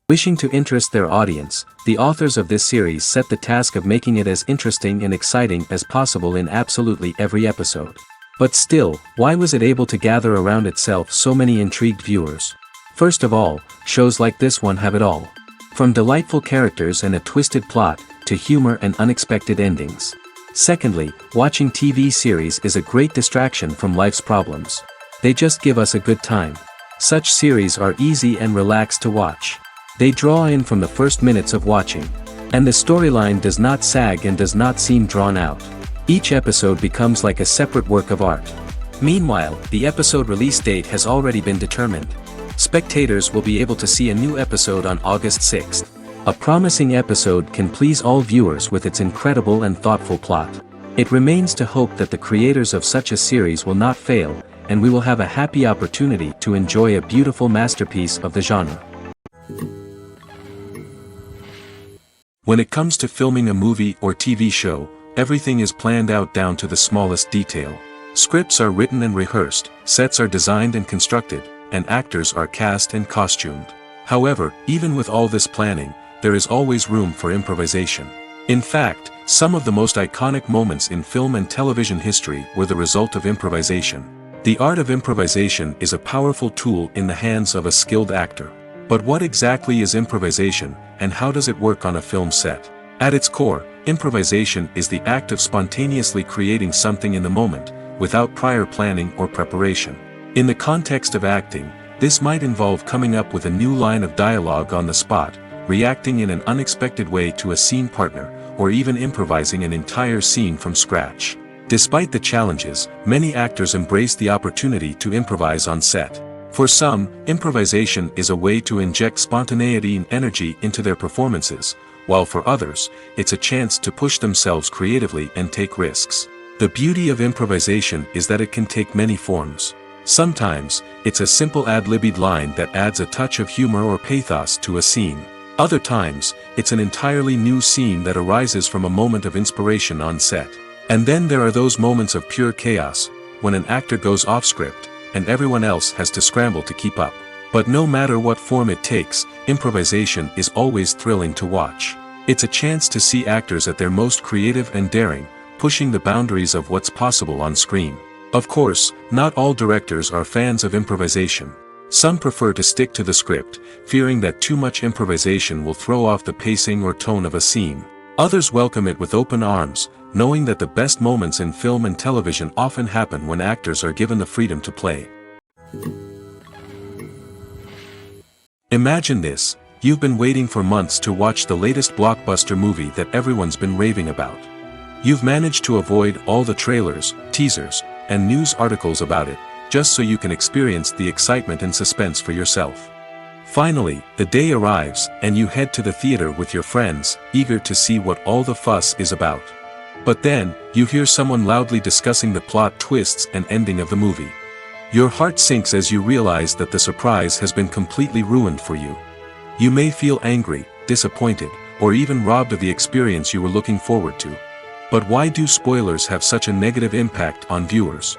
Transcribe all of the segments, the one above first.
Wishing to interest their audience, the authors of this series set the task of making it as interesting and exciting as possible in absolutely every episode. But still, why was it able to gather around itself so many intrigued viewers? First of all, shows like this one have it all. From delightful characters and a twisted plot, to humor and unexpected endings. Secondly, watching TV series is a great distraction from life's problems. They just give us a good time. Such series are easy and relaxed to watch. They draw in from the first minutes of watching. And the storyline does not sag and does not seem drawn out. Each episode becomes like a separate work of art. Meanwhile, the episode release date has already been determined. Spectators will be able to see a new episode on August 6th. A promising episode can please all viewers with its incredible and thoughtful plot. It remains to hope that the creators of such a series will not fail, and we will have a happy opportunity to enjoy a beautiful masterpiece of the genre. When it comes to filming a movie or TV show, everything is planned out down to the smallest detail. Scripts are written and rehearsed, sets are designed and constructed, and actors are cast and costumed. However, even with all this planning, there is always room for improvisation. In fact, some of the most iconic moments in film and television history were the result of improvisation. The art of improvisation is a powerful tool in the hands of a skilled actor. But what exactly is improvisation, and how does it work on a film set? At its core, improvisation is the act of spontaneously creating something in the moment, without prior planning or preparation. In the context of acting, this might involve coming up with a new line of dialogue on the spot, reacting in an unexpected way to a scene partner, or even improvising an entire scene from scratch. Despite the challenges, many actors embrace the opportunity to improvise on set. For some, improvisation is a way to inject spontaneity and energy into their performances, while for others, it's a chance to push themselves creatively and take risks. The beauty of improvisation is that it can take many forms. Sometimes, it's a simple ad-libbed line that adds a touch of humor or pathos to a scene. Other times, it's an entirely new scene that arises from a moment of inspiration on set. And then there are those moments of pure chaos, when an actor goes off script, and everyone else has to scramble to keep up. But no matter what form it takes, improvisation is always thrilling to watch. It's a chance to see actors at their most creative and daring, pushing the boundaries of what's possible on screen. Of course, not all directors are fans of improvisation. Some prefer to stick to the script, fearing that too much improvisation will throw off the pacing or tone of a scene. Others welcome it with open arms, knowing that the best moments in film and television often happen when actors are given the freedom to play. Imagine this: you've been waiting for months to watch the latest blockbuster movie that everyone's been raving about. You've managed to avoid all the trailers, teasers, and news articles about it, just so you can experience the excitement and suspense for yourself. Finally, the day arrives, and you head to the theater with your friends, eager to see what all the fuss is about. But then, you hear someone loudly discussing the plot twists and ending of the movie. Your heart sinks as you realize that the surprise has been completely ruined for you. You may feel angry, disappointed, or even robbed of the experience you were looking forward to. But why do spoilers have such a negative impact on viewers?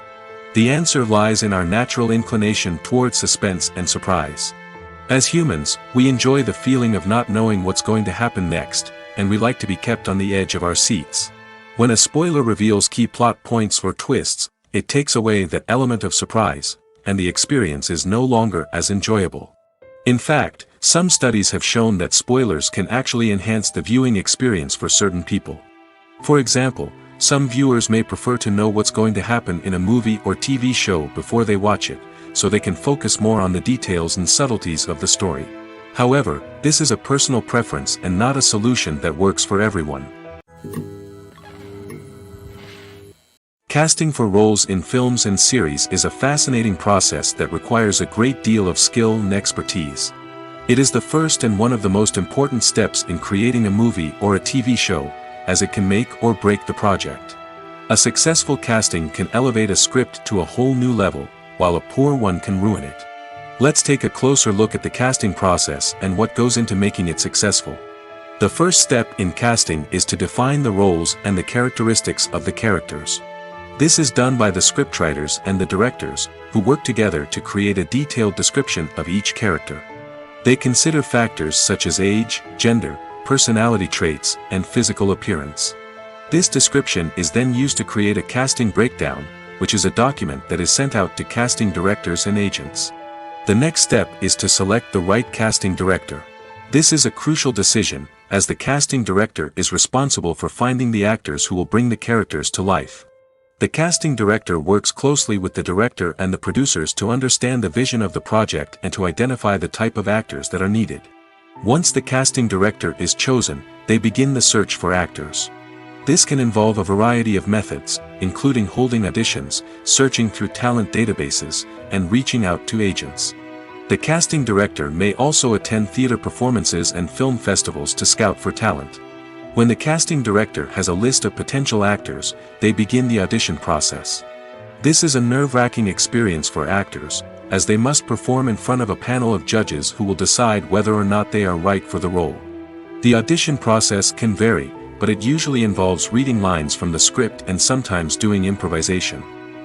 The answer lies in our natural inclination towards suspense and surprise. As humans, we enjoy the feeling of not knowing what's going to happen next, and we like to be kept on the edge of our seats. When a spoiler reveals key plot points or twists, it takes away that element of surprise, and the experience is no longer as enjoyable. In fact, some studies have shown that spoilers can actually enhance the viewing experience for certain people. For example, some viewers may prefer to know what's going to happen in a movie or TV show before they watch it, so they can focus more on the details and subtleties of the story. However, this is a personal preference and not a solution that works for everyone. Casting for roles in films and series is a fascinating process that requires a great deal of skill and expertise. It is the first and one of the most important steps in creating a movie or a TV show, as it can make or break the project. A successful casting can elevate a script to a whole new level, while a poor one can ruin it. Let's take a closer look at the casting process and what goes into making it successful. The first step in casting is to define the roles and the characteristics of the characters. This is done by the scriptwriters and the directors, who work together to create a detailed description of each character. They consider factors such as age, gender, personality traits, and physical appearance. This description is then used to create a casting breakdown, which is a document that is sent out to casting directors and agents. The next step is to select the right casting director. This is a crucial decision, as the casting director is responsible for finding the actors who will bring the characters to life. The casting director works closely with the director and the producers to understand the vision of the project and to identify the type of actors that are needed. Once the casting director is chosen, they begin the search for actors. This can involve a variety of methods, including holding auditions, searching through talent databases, and reaching out to agents. The casting director may also attend theater performances and film festivals to scout for talent. When the casting director has a list of potential actors, they begin the audition process. This is a nerve-wracking experience for actors, as they must perform in front of a panel of judges who will decide whether or not they are right for the role. The audition process can vary, but it usually involves reading lines from the script and sometimes doing improvisation.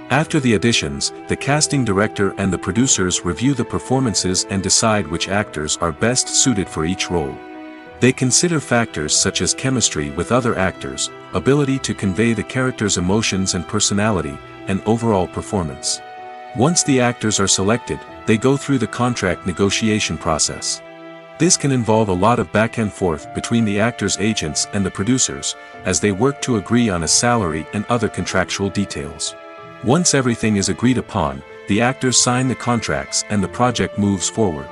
After the auditions, the casting director and the producers review the performances and decide which actors are best suited for each role. They consider factors such as chemistry with other actors, ability to convey the character's emotions and personality, and overall performance. Once the actors are selected, they go through the contract negotiation process. This can involve a lot of back and forth between the actors' agents and the producers, as they work to agree on a salary and other contractual details. Once everything is agreed upon, the actors sign the contracts and the project moves forward.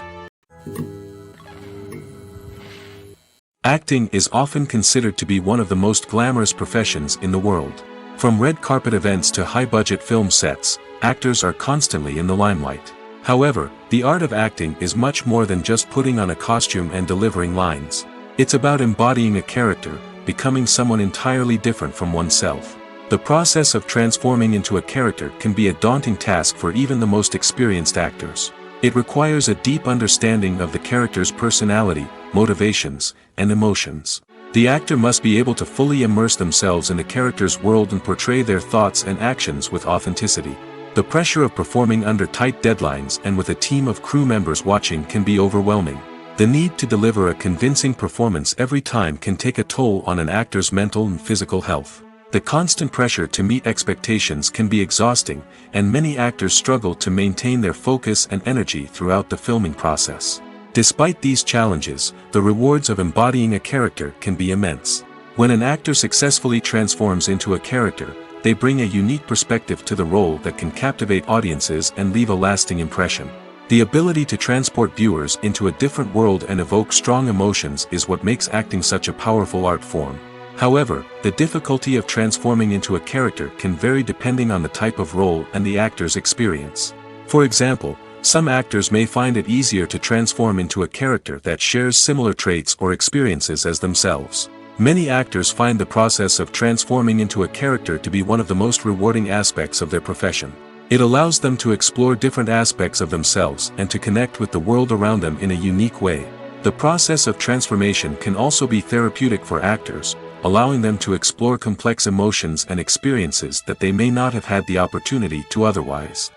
Acting is often considered to be one of the most glamorous professions in the world. From red carpet events to high-budget film sets, actors are constantly in the limelight. However, the art of acting is much more than just putting on a costume and delivering lines. It's about embodying a character, becoming someone entirely different from oneself. The process of transforming into a character can be a daunting task for even the most experienced actors. It requires a deep understanding of the character's personality, motivations, and emotions. The actor must be able to fully immerse themselves in the character's world and portray their thoughts and actions with authenticity. The pressure of performing under tight deadlines and with a team of crew members watching can be overwhelming. The need to deliver a convincing performance every time can take a toll on an actor's mental and physical health. The constant pressure to meet expectations can be exhausting, and many actors struggle to maintain their focus and energy throughout the filming process. Despite these challenges, the rewards of embodying a character can be immense. When an actor successfully transforms into a character, they bring a unique perspective to the role that can captivate audiences and leave a lasting impression. The ability to transport viewers into a different world and evoke strong emotions is what makes acting such a powerful art form. However, the difficulty of transforming into a character can vary depending on the type of role and the actor's experience. For example, some actors may find it easier to transform into a character that shares similar traits or experiences as themselves. Many actors find the process of transforming into a character to be one of the most rewarding aspects of their profession. It allows them to explore different aspects of themselves and to connect with the world around them in a unique way. The process of transformation can also be therapeutic for actors, allowing them to explore complex emotions and experiences that they may not have had the opportunity to otherwise.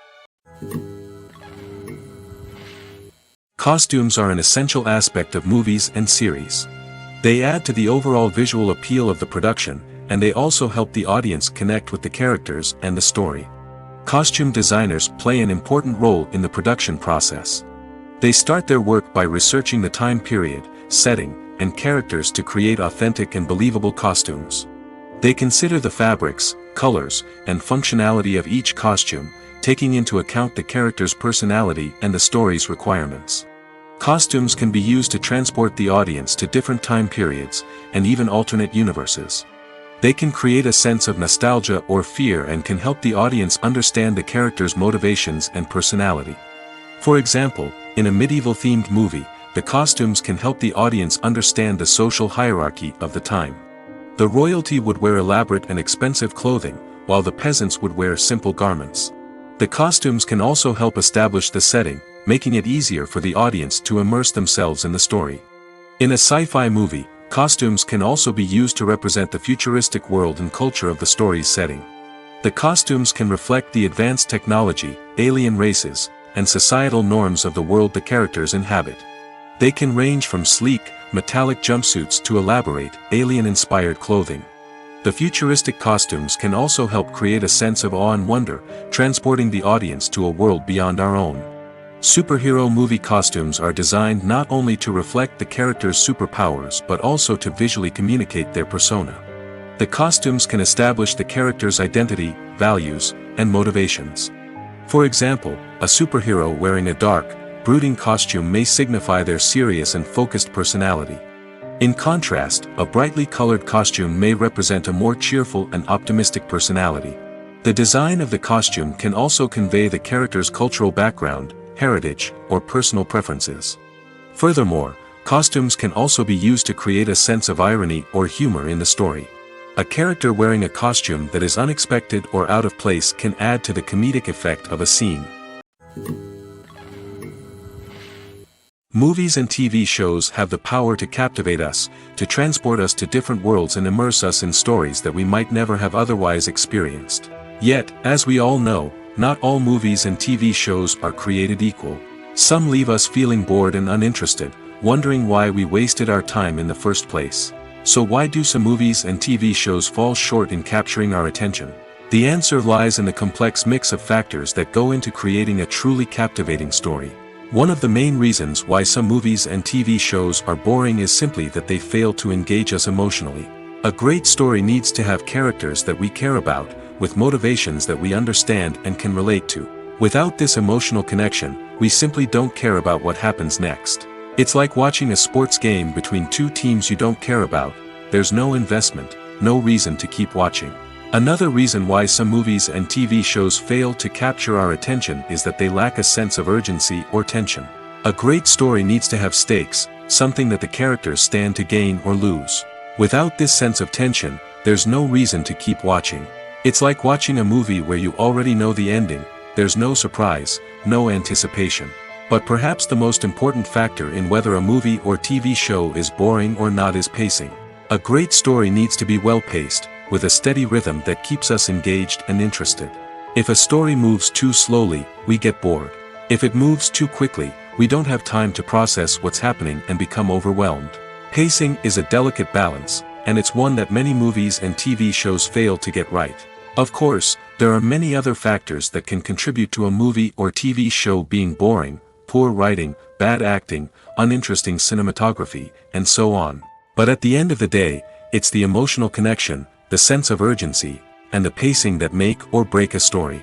Costumes are an essential aspect of movies and series. They add to the overall visual appeal of the production, and they also help the audience connect with the characters and the story. Costume designers play an important role in the production process. They start their work by researching the time period, setting, and characters to create authentic and believable costumes. They consider the fabrics, colors, and functionality of each costume, taking into account the character's personality and the story's requirements. Costumes can be used to transport the audience to different time periods, and even alternate universes. They can create a sense of nostalgia or fear and can help the audience understand the character's motivations and personality. For example, in a medieval-themed movie, the costumes can help the audience understand the social hierarchy of the time. The royalty would wear elaborate and expensive clothing, while the peasants would wear simple garments. The costumes can also help establish the setting, making it easier for the audience to immerse themselves in the story. In a sci-fi movie, costumes can also be used to represent the futuristic world and culture of the story's setting. The costumes can reflect the advanced technology, alien races, and societal norms of the world the characters inhabit. They can range from sleek, metallic jumpsuits to elaborate, alien-inspired clothing. The futuristic costumes can also help create a sense of awe and wonder, transporting the audience to a world beyond our own. Superhero movie costumes are designed not only to reflect the character's superpowers but also to visually communicate their persona. The costumes can establish the character's identity, values, and motivations. For example, a superhero wearing a dark, brooding costume may signify their serious and focused personality. In contrast, a brightly colored costume may represent a more cheerful and optimistic personality. The design of the costume can also convey the character's cultural background, heritage, or personal preferences. Furthermore, costumes can also be used to create a sense of irony or humor in the story. A character wearing a costume that is unexpected or out of place can add to the comedic effect of a scene. Movies and TV shows have the power to captivate us, to transport us to different worlds and immerse us in stories that we might never have otherwise experienced. Yet, as we all know, not all movies and TV shows are created equal. Some leave us feeling bored and uninterested, wondering why we wasted our time in the first place. So why do some movies and TV shows fall short in capturing our attention? The answer lies in the complex mix of factors that go into creating a truly captivating story. One of the main reasons why some movies and TV shows are boring is simply that they fail to engage us emotionally. A great story needs to have characters that we care about, with motivations that we understand and can relate to. Without this emotional connection, we simply don't care about what happens next. It's like watching a sports game between two teams you don't care about. There's no investment, no reason to keep watching. Another reason why some movies and TV shows fail to capture our attention is that they lack a sense of urgency or tension. A great story needs to have stakes, something that the characters stand to gain or lose. Without this sense of tension, there's no reason to keep watching. It's like watching a movie where you already know the ending. There's no surprise, no anticipation. But perhaps the most important factor in whether a movie or TV show is boring or not is pacing. A great story needs to be well-paced, with a steady rhythm that keeps us engaged and interested. If a story moves too slowly, we get bored. If it moves too quickly, we don't have time to process what's happening and become overwhelmed. Pacing is a delicate balance, and it's one that many movies and TV shows fail to get right. Of course, there are many other factors that can contribute to a movie or TV show being boring: poor writing, bad acting, uninteresting cinematography, and so on. But at the end of the day, it's the emotional connection, the sense of urgency, and the pacing that make or break a story.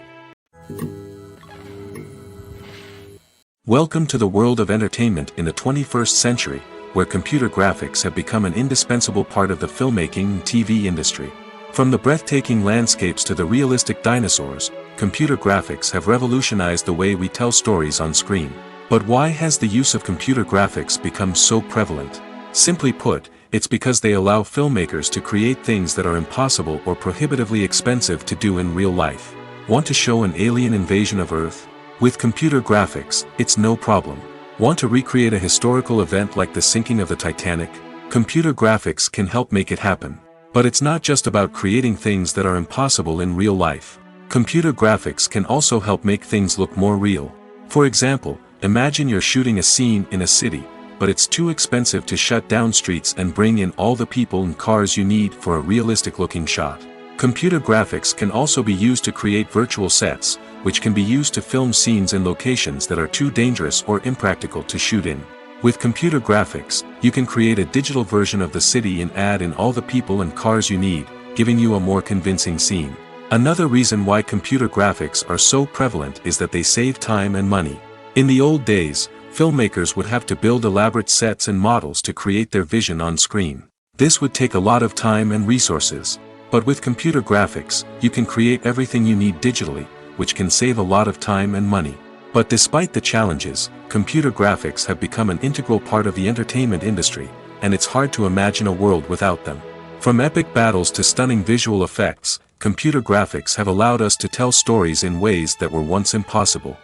Welcome to the world of entertainment in the 21st century, where computer graphics have become an indispensable part of the filmmaking and TV industry. From the breathtaking landscapes to the realistic dinosaurs, computer graphics have revolutionized the way we tell stories on screen. But why has the use of computer graphics become so prevalent? Simply put, it's because they allow filmmakers to create things that are impossible or prohibitively expensive to do in real life. Want to show an alien invasion of Earth? With computer graphics, it's no problem. Want to recreate a historical event like the sinking of the Titanic? Computer graphics can help make it happen. But it's not just about creating things that are impossible in real life. Computer graphics can also help make things look more real. For example, imagine you're shooting a scene in a city, but it's too expensive to shut down streets and bring in all the people and cars you need for a realistic-looking shot. Computer graphics can also be used to create virtual sets, which can be used to film scenes in locations that are too dangerous or impractical to shoot in. With computer graphics, you can create a digital version of the city and add in all the people and cars you need, giving you a more convincing scene. Another reason why computer graphics are so prevalent is that they save time and money. In the old days, filmmakers would have to build elaborate sets and models to create their vision on screen. This would take a lot of time and resources. But with computer graphics, you can create everything you need digitally, which can save a lot of time and money. But despite the challenges, computer graphics have become an integral part of the entertainment industry, and it's hard to imagine a world without them. From epic battles to stunning visual effects, computer graphics have allowed us to tell stories in ways that were once impossible.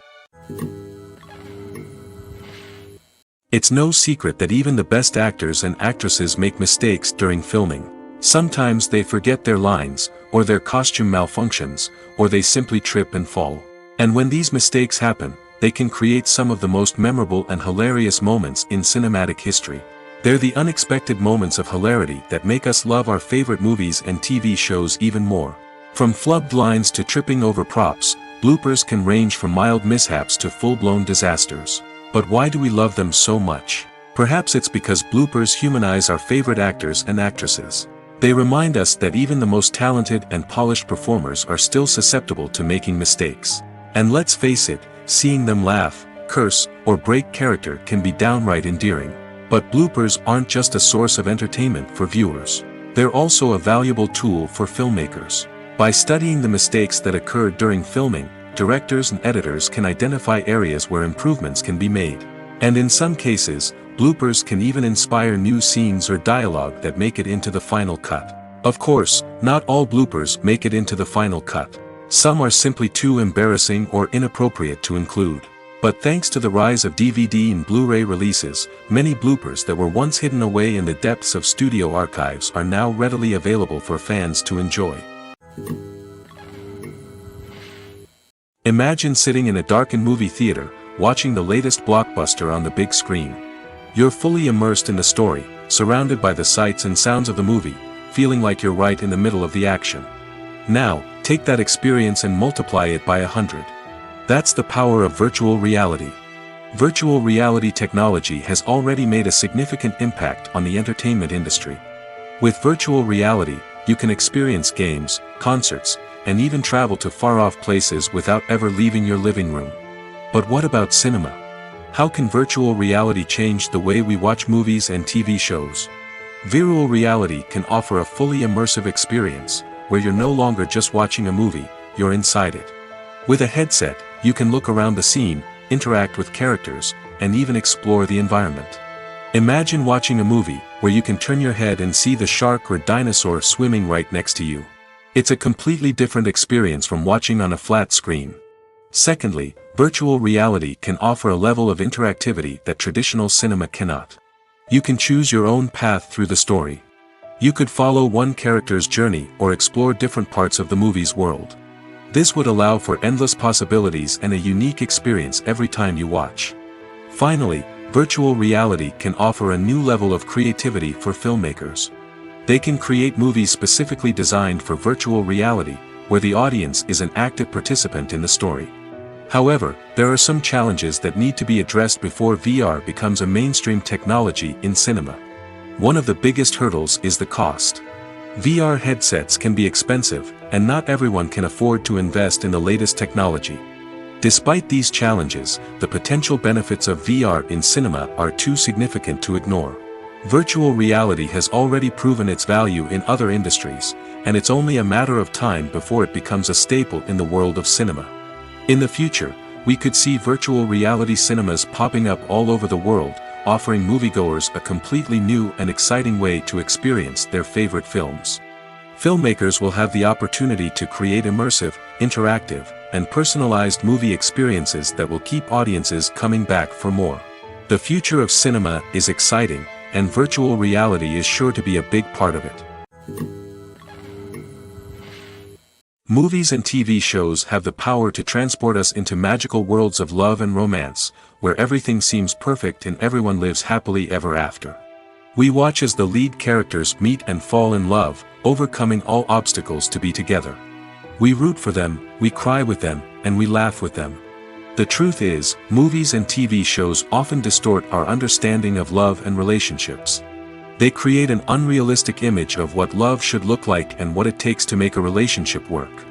It's no secret that even the best actors and actresses make mistakes during filming. Sometimes they forget their lines, or their costume malfunctions, or they simply trip and fall. And when these mistakes happen, they can create some of the most memorable and hilarious moments in cinematic history. They're the unexpected moments of hilarity that make us love our favorite movies and TV shows even more. From flubbed lines to tripping over props, bloopers can range from mild mishaps to full-blown disasters. But why do we love them so much? Perhaps it's because bloopers humanize our favorite actors and actresses. They remind us that even the most talented and polished performers are still susceptible to making mistakes. And let's face it, seeing them laugh, curse, or break character can be downright endearing. But bloopers aren't just a source of entertainment for viewers. They're also a valuable tool for filmmakers. By studying the mistakes that occurred during filming, directors and editors can identify areas where improvements can be made. And in some cases, bloopers can even inspire new scenes or dialogue that make it into the final cut. Of course, not all bloopers make it into the final cut. Some are simply too embarrassing or inappropriate to include. But thanks to the rise of DVD and Blu-ray releases, many bloopers that were once hidden away in the depths of studio archives are now readily available for fans to enjoy. Imagine sitting in a darkened movie theater, watching the latest blockbuster on the big screen. You're fully immersed in the story, surrounded by the sights and sounds of the movie, feeling like you're right in the middle of the action. Now, take that experience and multiply it by 100. That's the power of virtual reality. Virtual reality technology has already made a significant impact on the entertainment industry. With virtual reality, you can experience games, concerts, and even travel to far-off places without ever leaving your living room. But what about cinema? How can virtual reality change the way we watch movies and TV shows? Virtual reality can offer a fully immersive experience, where you're no longer just watching a movie, you're inside it. With a headset, you can look around the scene, interact with characters, and even explore the environment. Imagine watching a movie, where you can turn your head and see the shark or dinosaur swimming right next to you. It's a completely different experience from watching on a flat screen. Secondly, virtual reality can offer a level of interactivity that traditional cinema cannot. You can choose your own path through the story. You could follow one character's journey or explore different parts of the movie's world. This would allow for endless possibilities and a unique experience every time you watch. Finally, virtual reality can offer a new level of creativity for filmmakers. They can create movies specifically designed for virtual reality, where the audience is an active participant in the story. However, there are some challenges that need to be addressed before VR becomes a mainstream technology in cinema. One of the biggest hurdles is the cost. VR headsets can be expensive, and not everyone can afford to invest in the latest technology. Despite these challenges, the potential benefits of VR in cinema are too significant to ignore. Virtual reality has already proven its value in other industries, and it's only a matter of time before it becomes a staple in the world of cinema. In the future, we could see virtual reality cinemas popping up all over the world, offering moviegoers a completely new and exciting way to experience their favorite films. Filmmakers will have the opportunity to create immersive, interactive, and personalized movie experiences that will keep audiences coming back for more. The future of cinema is exciting, and virtual reality is sure to be a big part of it. Movies and TV shows have the power to transport us into magical worlds of love and romance, where everything seems perfect and everyone lives happily ever after. We watch as the lead characters meet and fall in love, overcoming all obstacles to be together. We root for them, we cry with them, and we laugh with them. The truth is, movies and TV shows often distort our understanding of love and relationships. They create an unrealistic image of what love should look like and what it takes to make a relationship work.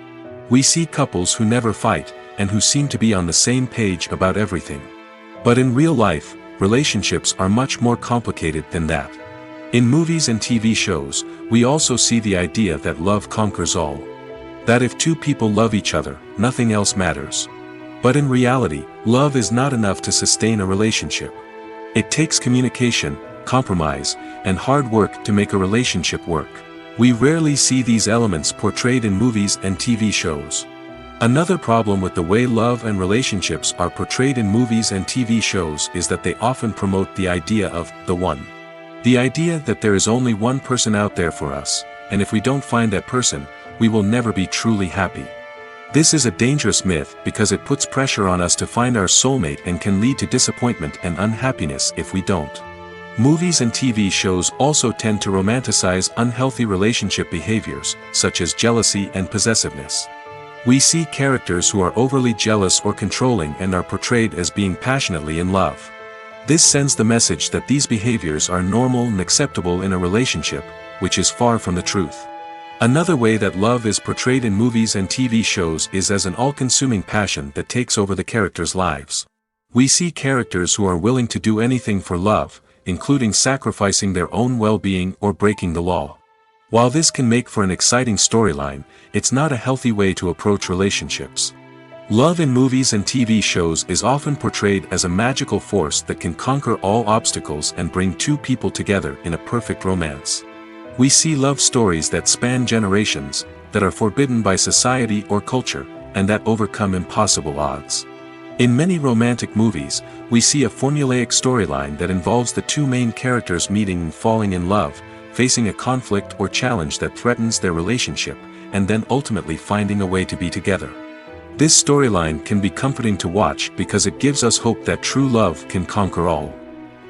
We see couples who never fight, and who seem to be on the same page about everything. But in real life, relationships are much more complicated than that. In movies and TV shows, we also see the idea that love conquers all. That if two people love each other, nothing else matters. But in reality, love is not enough to sustain a relationship. It takes communication, compromise, and hard work to make a relationship work. We rarely see these elements portrayed in movies and TV shows. Another problem with the way love and relationships are portrayed in movies and TV shows is that they often promote the idea of the one. The idea that there is only one person out there for us, and if we don't find that person, we will never be truly happy. This is a dangerous myth because it puts pressure on us to find our soulmate and can lead to disappointment and unhappiness if we don't. Movies and TV shows also tend to romanticize unhealthy relationship behaviors, such as jealousy and possessiveness. We see characters who are overly jealous or controlling and are portrayed as being passionately in love. This sends the message that these behaviors are normal and acceptable in a relationship, which is far from the truth. Another way that love is portrayed in movies and TV shows is as an all-consuming passion that takes over the characters' lives. We see characters who are willing to do anything for love, including sacrificing their own well-being or breaking the law. While this can make for an exciting storyline, it's not a healthy way to approach relationships. Love in movies and TV shows is often portrayed as a magical force that can conquer all obstacles and bring two people together in a perfect romance. We see love stories that span generations, that are forbidden by society or culture, and that overcome impossible odds. In many romantic movies, we see a formulaic storyline that involves the two main characters meeting and falling in love, facing a conflict or challenge that threatens their relationship, and then ultimately finding a way to be together. This storyline can be comforting to watch because it gives us hope that true love can conquer all.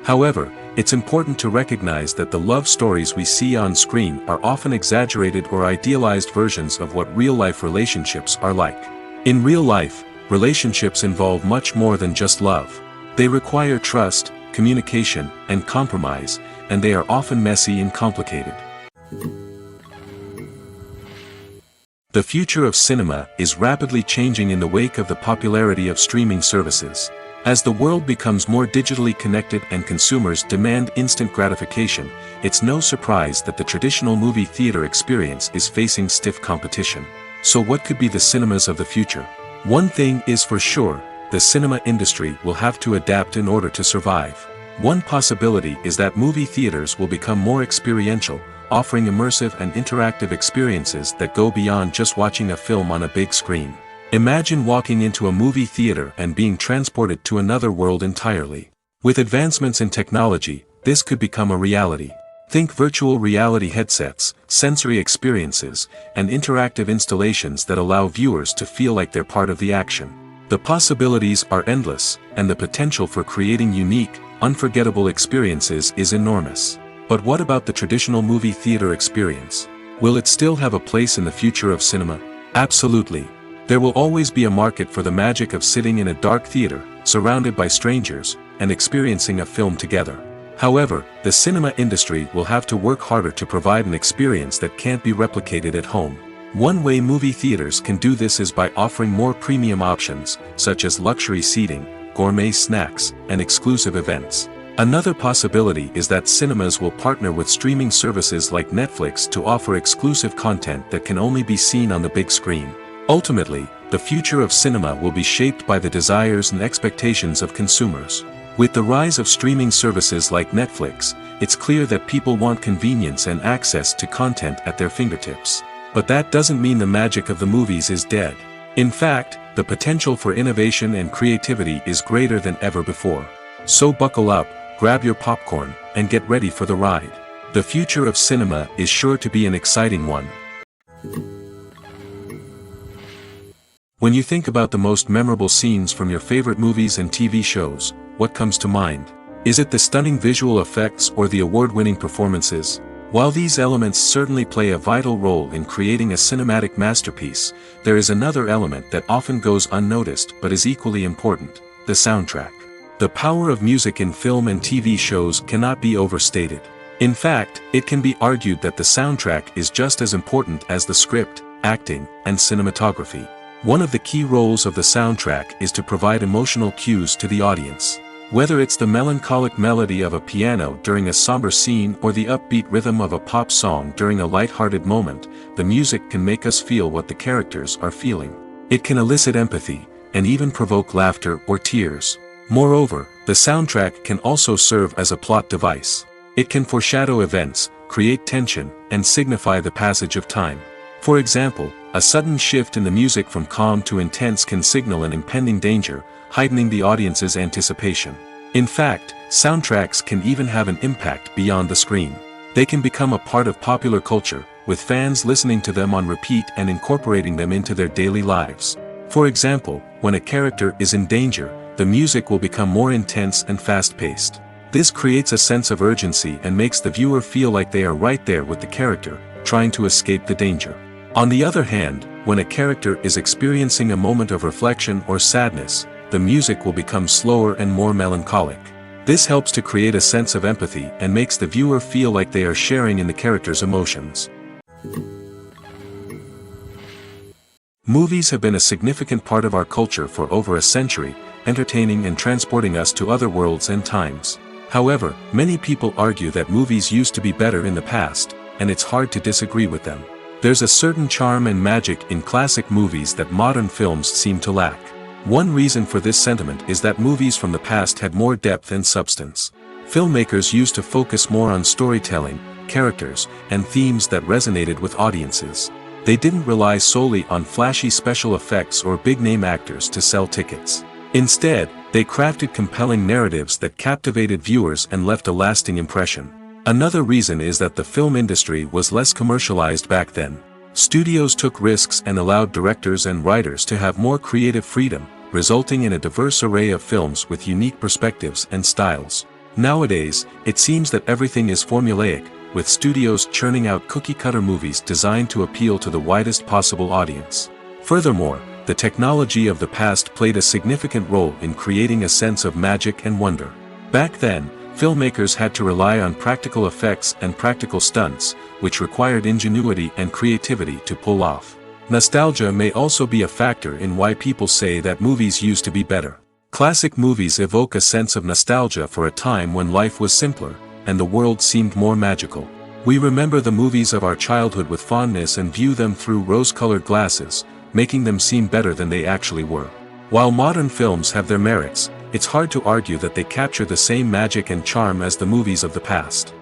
However, it's important to recognize that the love stories we see on screen are often exaggerated or idealized versions of what real-life relationships are like. In real life, relationships involve much more than just love. They require trust, communication, and compromise, and they are often messy and complicated. The future of cinema is rapidly changing in the wake of the popularity of streaming services. As the world becomes more digitally connected and consumers demand instant gratification, it's no surprise that the traditional movie theater experience is facing stiff competition. So what could be the cinemas of the future? One thing is for sure, the cinema industry will have to adapt in order to survive. One possibility is that movie theaters will become more experiential, offering immersive and interactive experiences that go beyond just watching a film on a big screen. Imagine walking into a movie theater and being transported to another world entirely. With advancements in technology, this could become a reality. Think virtual reality headsets, sensory experiences, and interactive installations that allow viewers to feel like they're part of the action. The possibilities are endless, and the potential for creating unique, unforgettable experiences is enormous. But what about the traditional movie theater experience? Will it still have a place in the future of cinema? Absolutely. There will always be a market for the magic of sitting in a dark theater, surrounded by strangers, and experiencing a film together. However, the cinema industry will have to work harder to provide an experience that can't be replicated at home. One way movie theaters can do this is by offering more premium options, such as luxury seating, gourmet snacks, and exclusive events. Another possibility is that cinemas will partner with streaming services like Netflix to offer exclusive content that can only be seen on the big screen. Ultimately, the future of cinema will be shaped by the desires and expectations of consumers. With the rise of streaming services like Netflix, it's clear that people want convenience and access to content at their fingertips. But that doesn't mean the magic of the movies is dead. In fact, the potential for innovation and creativity is greater than ever before. So buckle up, grab your popcorn, and get ready for the ride. The future of cinema is sure to be an exciting one. When you think about the most memorable scenes from your favorite movies and TV shows, what comes to mind? Is it the stunning visual effects or the award-winning performances? While these elements certainly play a vital role in creating a cinematic masterpiece, there is another element that often goes unnoticed but is equally important: the soundtrack. The power of music in film and TV shows cannot be overstated. In fact, it can be argued that the soundtrack is just as important as the script, acting, and cinematography. One of the key roles of the soundtrack is to provide emotional cues to the audience. Whether it's the melancholic melody of a piano during a somber scene or the upbeat rhythm of a pop song during a light-hearted moment, the music can make us feel what the characters are feeling. It can elicit empathy, and even provoke laughter or tears. Moreover, the soundtrack can also serve as a plot device. It can foreshadow events, create tension, and signify the passage of time. For example, a sudden shift in the music from calm to intense can signal an impending danger, heightening the audience's anticipation. In fact, soundtracks can even have an impact beyond the screen. They can become a part of popular culture, with fans listening to them on repeat and incorporating them into their daily lives. For example, when a character is in danger, the music will become more intense and fast-paced. This creates a sense of urgency and makes the viewer feel like they are right there with the character, trying to escape the danger. On the other hand, when a character is experiencing a moment of reflection or sadness, the music will become slower and more melancholic. This helps to create a sense of empathy and makes the viewer feel like they are sharing in the character's emotions. Movies have been a significant part of our culture for over a century, entertaining and transporting us to other worlds and times. However, many people argue that movies used to be better in the past, and it's hard to disagree with them. There's a certain charm and magic in classic movies that modern films seem to lack. One reason for this sentiment is that movies from the past had more depth and substance. Filmmakers used to focus more on storytelling, characters, and themes that resonated with audiences. They didn't rely solely on flashy special effects or big-name actors to sell tickets. Instead, they crafted compelling narratives that captivated viewers and left a lasting impression. Another reason is that the film industry was less commercialized back then. Studios took risks and allowed directors and writers to have more creative freedom, resulting in a diverse array of films with unique perspectives and styles. Nowadays, it seems that everything is formulaic, with studios churning out cookie-cutter movies designed to appeal to the widest possible audience. Furthermore, the technology of the past played a significant role in creating a sense of magic and wonder. Back then, filmmakers had to rely on practical effects and practical stunts, which required ingenuity and creativity to pull off. Nostalgia may also be a factor in why people say that movies used to be better. Classic movies evoke a sense of nostalgia for a time when life was simpler, and the world seemed more magical. We remember the movies of our childhood with fondness and view them through rose-colored glasses, making them seem better than they actually were. While modern films have their merits, it's hard to argue that they capture the same magic and charm as the movies of the past.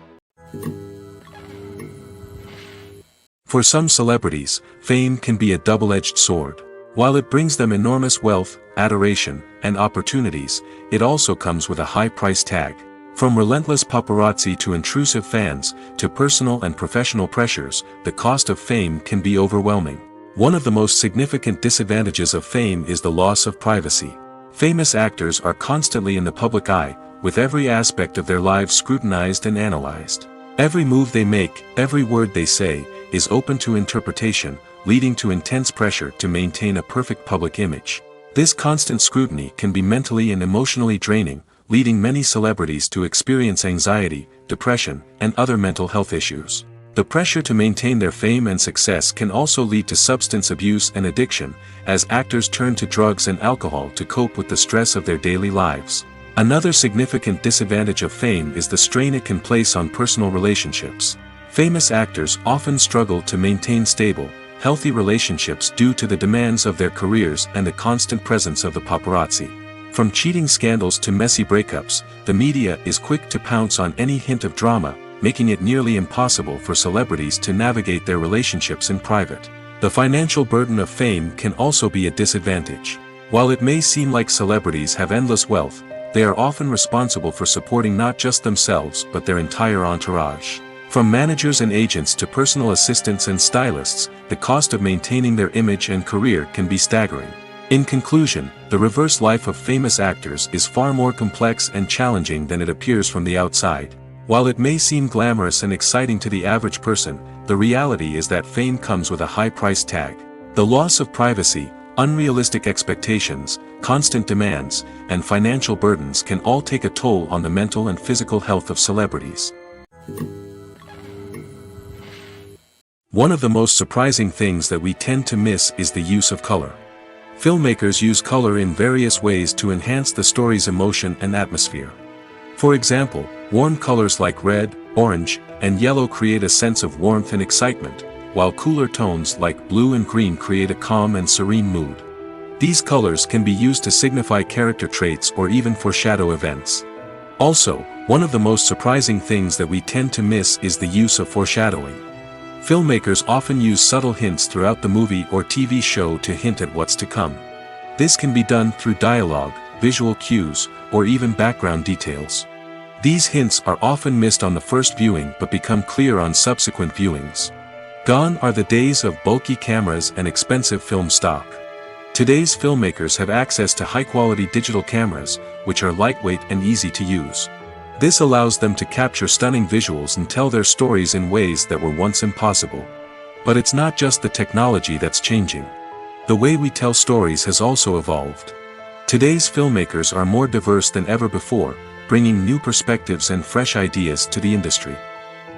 For some celebrities, fame can be a double-edged sword. While it brings them enormous wealth, adoration, and opportunities, it also comes with a high price tag. From relentless paparazzi to intrusive fans, to personal and professional pressures, the cost of fame can be overwhelming. One of the most significant disadvantages of fame is the loss of privacy. Famous actors are constantly in the public eye, with every aspect of their lives scrutinized and analyzed. Every move they make, every word they say, is open to interpretation, leading to intense pressure to maintain a perfect public image. This constant scrutiny can be mentally and emotionally draining, leading many celebrities to experience anxiety, depression, and other mental health issues. The pressure to maintain their fame and success can also lead to substance abuse and addiction, as actors turn to drugs and alcohol to cope with the stress of their daily lives. Another significant disadvantage of fame is the strain it can place on personal relationships. Famous actors often struggle to maintain stable, healthy relationships due to the demands of their careers and the constant presence of the paparazzi. From cheating scandals to messy breakups, the media is quick to pounce on any hint of drama, making it nearly impossible for celebrities to navigate their relationships in private. The financial burden of fame can also be a disadvantage. While it may seem like celebrities have endless wealth, they are often responsible for supporting not just themselves but their entire entourage. From managers and agents to personal assistants and stylists, the cost of maintaining their image and career can be staggering. In conclusion, the reverse life of famous actors is far more complex and challenging than it appears from the outside. While it may seem glamorous and exciting to the average person, the reality is that fame comes with a high price tag. The loss of privacy, unrealistic expectations, constant demands, and financial burdens can all take a toll on the mental and physical health of celebrities. One of the most surprising things that we tend to miss is the use of color. Filmmakers use color in various ways to enhance the story's emotion and atmosphere. For example, warm colors like red, orange, and yellow create a sense of warmth and excitement, while cooler tones like blue and green create a calm and serene mood. These colors can be used to signify character traits or even foreshadow events. Also, one of the most surprising things that we tend to miss is the use of foreshadowing. Filmmakers often use subtle hints throughout the movie or TV show to hint at what's to come. This can be done through dialogue, visual cues, or even background details. These hints are often missed on the first viewing but become clear on subsequent viewings. Gone are the days of bulky cameras and expensive film stock. Today's filmmakers have access to high-quality digital cameras, which are lightweight and easy to use. This allows them to capture stunning visuals and tell their stories in ways that were once impossible. But it's not just the technology that's changing. The way we tell stories has also evolved. Today's filmmakers are more diverse than ever before, bringing new perspectives and fresh ideas to the industry.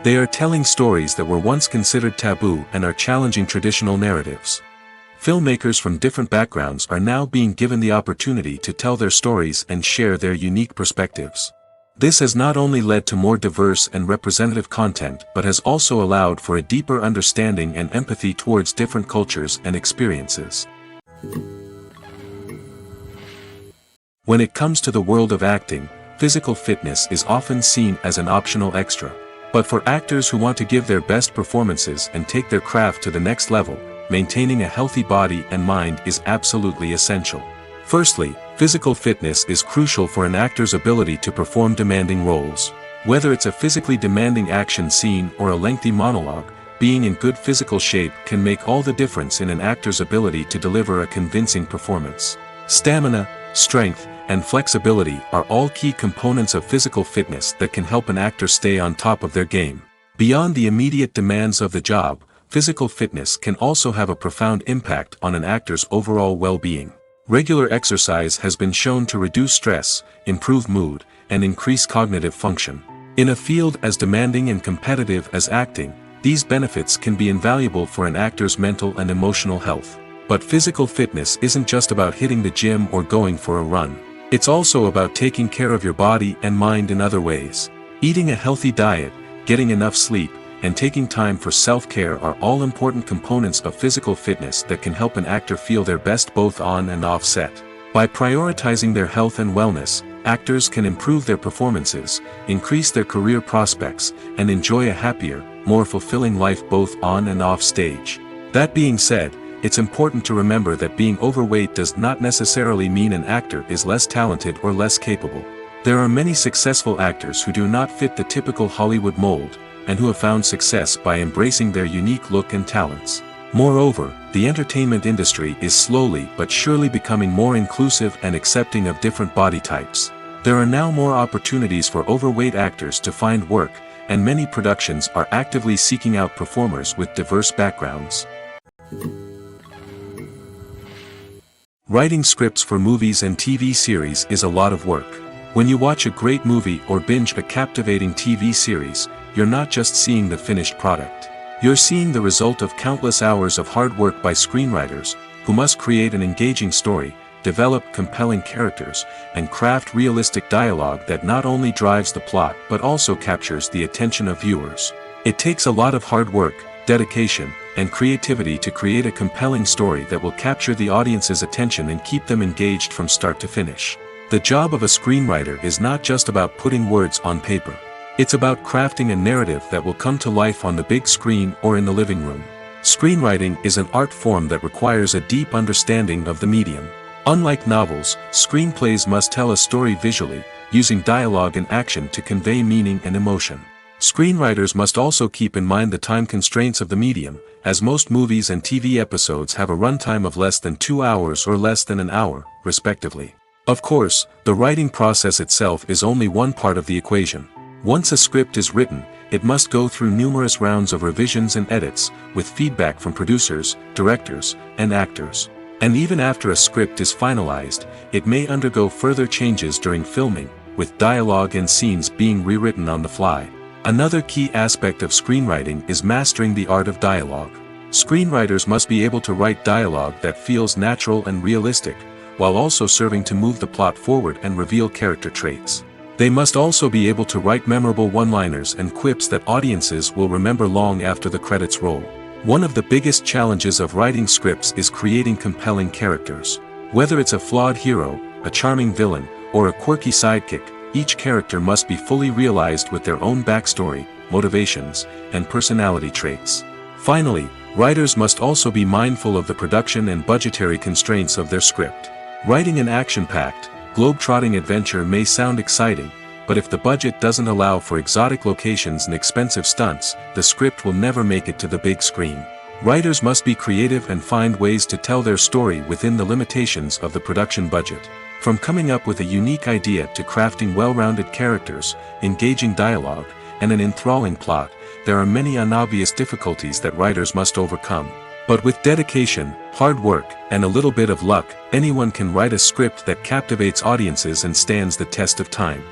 They are telling stories that were once considered taboo and are challenging traditional narratives. Filmmakers from different backgrounds are now being given the opportunity to tell their stories and share their unique perspectives. This has not only led to more diverse and representative content but has also allowed for a deeper understanding and empathy towards different cultures and experiences. When it comes to the world of acting, physical fitness is often seen as an optional extra. But for actors who want to give their best performances and take their craft to the next level, maintaining a healthy body and mind is absolutely essential. Firstly, physical fitness is crucial for an actor's ability to perform demanding roles. Whether it's a physically demanding action scene or a lengthy monologue, being in good physical shape can make all the difference in an actor's ability to deliver a convincing performance. Stamina, strength, and flexibility are all key components of physical fitness that can help an actor stay on top of their game. Beyond the immediate demands of the job, physical fitness can also have a profound impact on an actor's overall well-being. Regular exercise has been shown to reduce stress, improve mood, and increase cognitive function. In a field as demanding and competitive as acting, these benefits can be invaluable for an actor's mental and emotional health. But physical fitness isn't just about hitting the gym or going for a run. It's also about taking care of your body and mind in other ways. Eating a healthy diet, getting enough sleep, and taking time for self-care are all important components of physical fitness that can help an actor feel their best both on and off set. By prioritizing their health and wellness, actors can improve their performances, increase their career prospects, and enjoy a happier, more fulfilling life both on and off stage. That being said, it's important to remember that being overweight does not necessarily mean an actor is less talented or less capable. There are many successful actors who do not fit the typical Hollywood mold, and who have found success by embracing their unique look and talents. Moreover, the entertainment industry is slowly but surely becoming more inclusive and accepting of different body types. There are now more opportunities for overweight actors to find work, and many productions are actively seeking out performers with diverse backgrounds. Writing scripts for movies and TV series is a lot of work. When you watch a great movie or binge a captivating TV series, you're not just seeing the finished product. You're seeing the result of countless hours of hard work by screenwriters, who must create an engaging story, develop compelling characters, and craft realistic dialogue that not only drives the plot but also captures the attention of viewers. It takes a lot of hard work, dedication, and creativity to create a compelling story that will capture the audience's attention and keep them engaged from start to finish. The job of a screenwriter is not just about putting words on paper. It's about crafting a narrative that will come to life on the big screen or in the living room. Screenwriting is an art form that requires a deep understanding of the medium. Unlike novels, screenplays must tell a story visually, using dialogue and action to convey meaning and emotion. Screenwriters must also keep in mind the time constraints of the medium, as most movies and TV episodes have a runtime of less than 2 hours or less than an hour, respectively. Of course, the writing process itself is only one part of the equation. Once a script is written, it must go through numerous rounds of revisions and edits, with feedback from producers, directors, and actors. And even after a script is finalized, it may undergo further changes during filming, with dialogue and scenes being rewritten on the fly. Another key aspect of screenwriting is mastering the art of dialogue. Screenwriters must be able to write dialogue that feels natural and realistic, while also serving to move the plot forward and reveal character traits. They must also be able to write memorable one-liners and quips that audiences will remember long after the credits roll. One of the biggest challenges of writing scripts is creating compelling characters. Whether it's a flawed hero, a charming villain, or a quirky sidekick, each character must be fully realized with their own backstory, motivations, and personality traits. Finally, writers must also be mindful of the production and budgetary constraints of their script. Writing an action-packed, globe-trotting adventure may sound exciting, but if the budget doesn't allow for exotic locations and expensive stunts, the script will never make it to the big screen. Writers must be creative and find ways to tell their story within the limitations of the production budget. From coming up with a unique idea to crafting well-rounded characters, engaging dialogue, and an enthralling plot, there are many unobvious difficulties that writers must overcome. But with dedication, hard work, and a little bit of luck, anyone can write a script that captivates audiences and stands the test of time.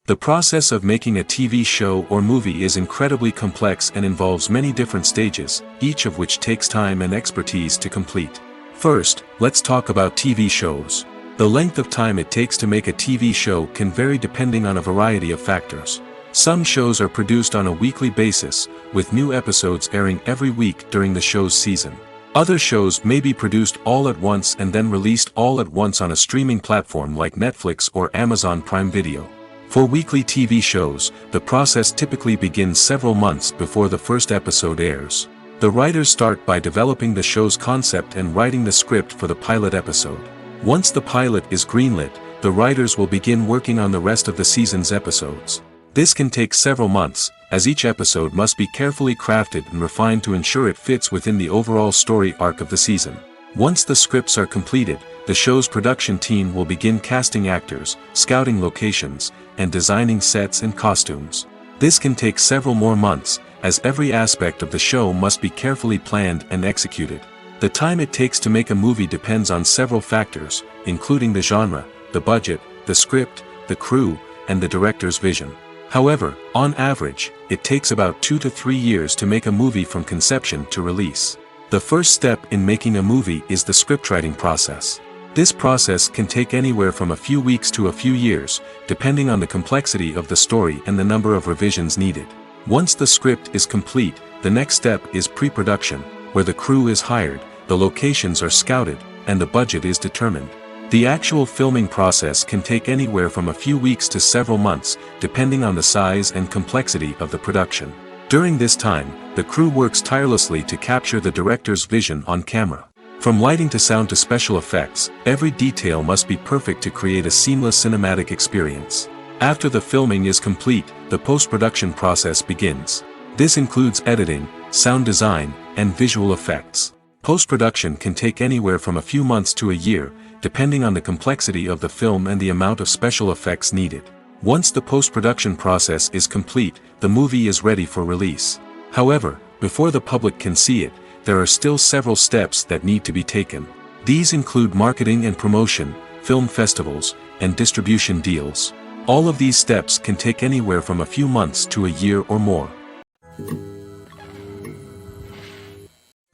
The process of making a TV show or movie is incredibly complex and involves many different stages, each of which takes time and expertise to complete. First, let's talk about TV shows. The length of time it takes to make a TV show can vary depending on a variety of factors. Some shows are produced on a weekly basis, with new episodes airing every week during the show's season. Other shows may be produced all at once and then released all at once on a streaming platform like Netflix or Amazon Prime Video. For weekly TV shows, the process typically begins several months before the first episode airs. The writers start by developing the show's concept and writing the script for the pilot episode. Once the pilot is greenlit, the writers will begin working on the rest of the season's episodes. This can take several months, as each episode must be carefully crafted and refined to ensure it fits within the overall story arc of the season. Once the scripts are completed, the show's production team will begin casting actors, scouting locations, and designing sets and costumes. This can take several more months, as every aspect of the show must be carefully planned and executed. The time it takes to make a movie depends on several factors, including the genre, the budget, the script, the crew, and the director's vision. However, on average, it takes about 2 to 3 years to make a movie from conception to release. The first step in making a movie is the scriptwriting process. This process can take anywhere from a few weeks to a few years, depending on the complexity of the story and the number of revisions needed. Once the script is complete, the next step is pre-production, where the crew is hired, the locations are scouted, and the budget is determined. The actual filming process can take anywhere from a few weeks to several months, depending on the size and complexity of the production. During this time, the crew works tirelessly to capture the director's vision on camera. From lighting to sound to special effects, every detail must be perfect to create a seamless cinematic experience. After the filming is complete, the post-production process begins. This includes editing, sound design, and visual effects. Post-production can take anywhere from a few months to a year, depending on the complexity of the film and the amount of special effects needed. Once the post-production process is complete, the movie is ready for release. However, before the public can see it, there are still several steps that need to be taken. These include marketing and promotion, film festivals, and distribution deals. All of these steps can take anywhere from a few months to a year or more.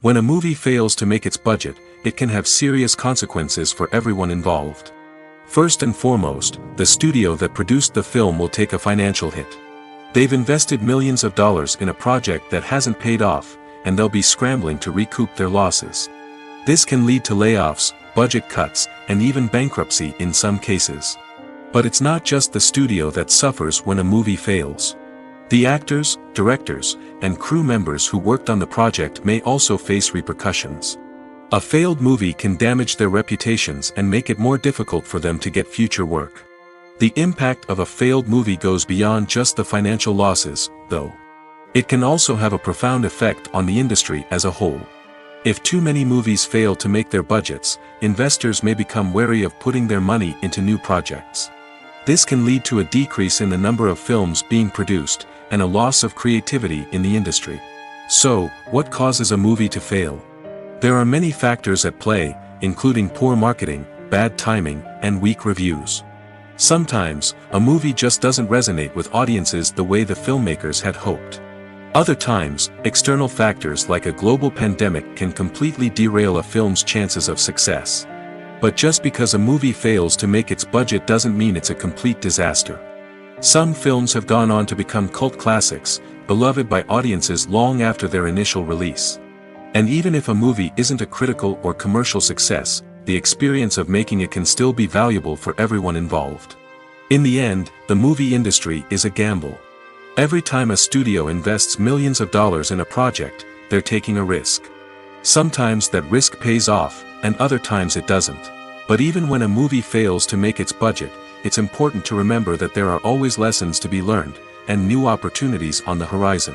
When a movie fails to make its budget, it can have serious consequences for everyone involved. First and foremost, the studio that produced the film will take a financial hit. They've invested millions of dollars in a project that hasn't paid off, and they'll be scrambling to recoup their losses. This can lead to layoffs, budget cuts, and even bankruptcy in some cases. But it's not just the studio that suffers when a movie fails. The actors, directors, and crew members who worked on the project may also face repercussions. A failed movie can damage their reputations and make it more difficult for them to get future work. The impact of a failed movie goes beyond just the financial losses, though. It can also have a profound effect on the industry as a whole. If too many movies fail to make their budgets, investors may become wary of putting their money into new projects. This can lead to a decrease in the number of films being produced, and a loss of creativity in the industry. So, what causes a movie to fail? There are many factors at play, including poor marketing, bad timing, and weak reviews. Sometimes, a movie just doesn't resonate with audiences the way the filmmakers had hoped. Other times, external factors like a global pandemic can completely derail a film's chances of success. But just because a movie fails to make its budget doesn't mean it's a complete disaster. Some films have gone on to become cult classics, beloved by audiences long after their initial release. And even if a movie isn't a critical or commercial success, the experience of making it can still be valuable for everyone involved. In the end, the movie industry is a gamble. Every time a studio invests millions of dollars in a project, they're taking a risk. Sometimes that risk pays off, and other times it doesn't. But even when a movie fails to make its budget, it's important to remember that there are always lessons to be learned, and new opportunities on the horizon.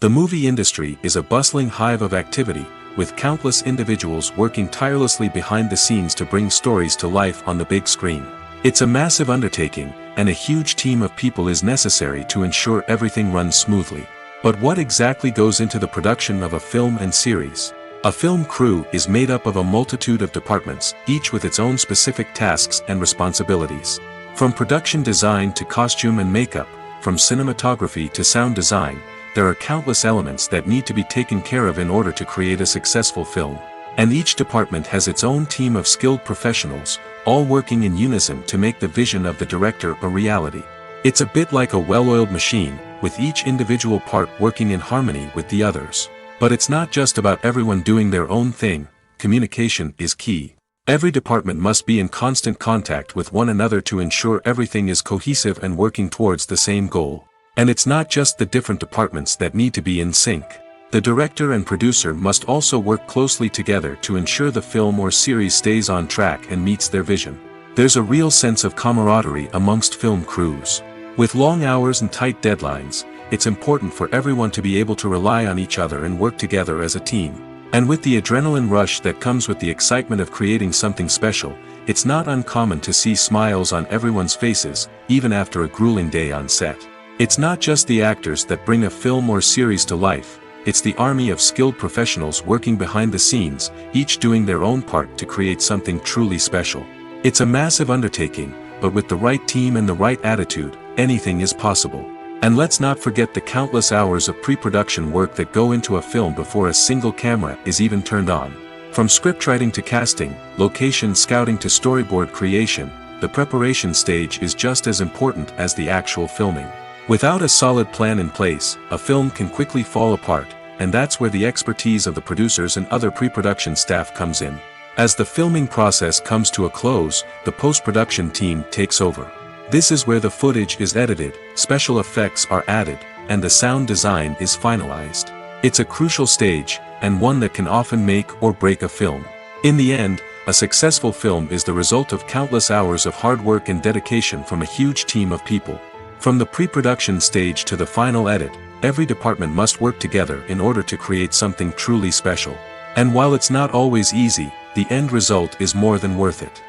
The movie industry is a bustling hive of activity, with countless individuals working tirelessly behind the scenes to bring stories to life on the big screen. It's a massive undertaking, and a huge team of people is necessary to ensure everything runs smoothly. But what exactly goes into the production of a film and series? A film crew is made up of a multitude of departments, each with its own specific tasks and responsibilities. From production design to costume and makeup, from cinematography to sound design, there are countless elements that need to be taken care of in order to create a successful film. And each department has its own team of skilled professionals, all working in unison to make the vision of the director a reality. It's a bit like a well-oiled machine, with each individual part working in harmony with the others. But it's not just about everyone doing their own thing. Communication is key. Every department must be in constant contact with one another to ensure everything is cohesive and working towards the same goal. And it's not just the different departments that need to be in sync. The director and producer must also work closely together to ensure the film or series stays on track and meets their vision. There's a real sense of camaraderie amongst film crews. With long hours and tight deadlines, it's important for everyone to be able to rely on each other and work together as a team. And with the adrenaline rush that comes with the excitement of creating something special, it's not uncommon to see smiles on everyone's faces, even after a grueling day on set. It's not just the actors that bring a film or series to life, it's the army of skilled professionals working behind the scenes, each doing their own part to create something truly special. It's a massive undertaking, but with the right team and the right attitude, anything is possible. And let's not forget the countless hours of pre-production work that go into a film before a single camera is even turned on. From scriptwriting to casting, location scouting to storyboard creation, the preparation stage is just as important as the actual filming. Without a solid plan in place, a film can quickly fall apart, and that's where the expertise of the producers and other pre-production staff comes in. As the filming process comes to a close, the post-production team takes over. This is where the footage is edited, special effects are added, and the sound design is finalized. It's a crucial stage, and one that can often make or break a film. In the end, a successful film is the result of countless hours of hard work and dedication from a huge team of people. From the pre-production stage to the final edit, every department must work together in order to create something truly special. And while it's not always easy, the end result is more than worth it.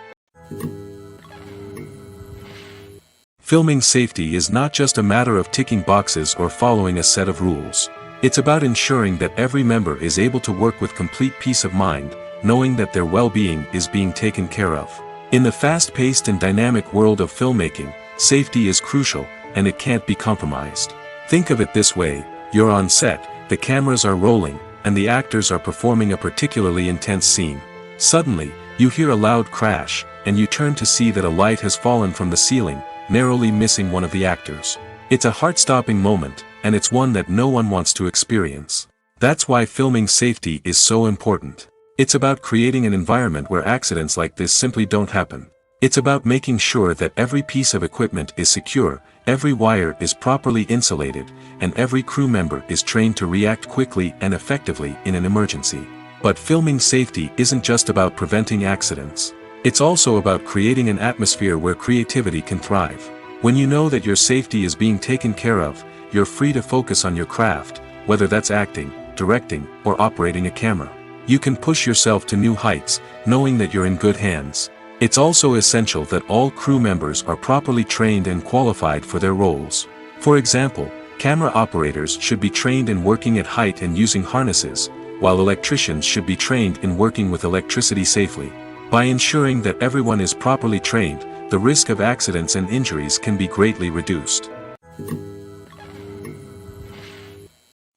Filming safety is not just a matter of ticking boxes or following a set of rules. It's about ensuring that every member is able to work with complete peace of mind, knowing that their well-being is being taken care of. In the fast-paced and dynamic world of filmmaking, safety is crucial, and it can't be compromised. Think of it this way: you're on set, the cameras are rolling, and the actors are performing a particularly intense scene. Suddenly, you hear a loud crash, and you turn to see that a light has fallen from the ceiling, narrowly missing one of the actors. It's a heart-stopping moment, and it's one that no one wants to experience. That's why filming safety is so important. It's about creating an environment where accidents like this simply don't happen. It's about making sure that every piece of equipment is secure, every wire is properly insulated, and every crew member is trained to react quickly and effectively in an emergency. But filming safety isn't just about preventing accidents. It's also about creating an atmosphere where creativity can thrive. When you know that your safety is being taken care of, you're free to focus on your craft, whether that's acting, directing, or operating a camera. You can push yourself to new heights, knowing that you're in good hands. It's also essential that all crew members are properly trained and qualified for their roles. For example, camera operators should be trained in working at height and using harnesses, while electricians should be trained in working with electricity safely. By ensuring that everyone is properly trained, the risk of accidents and injuries can be greatly reduced.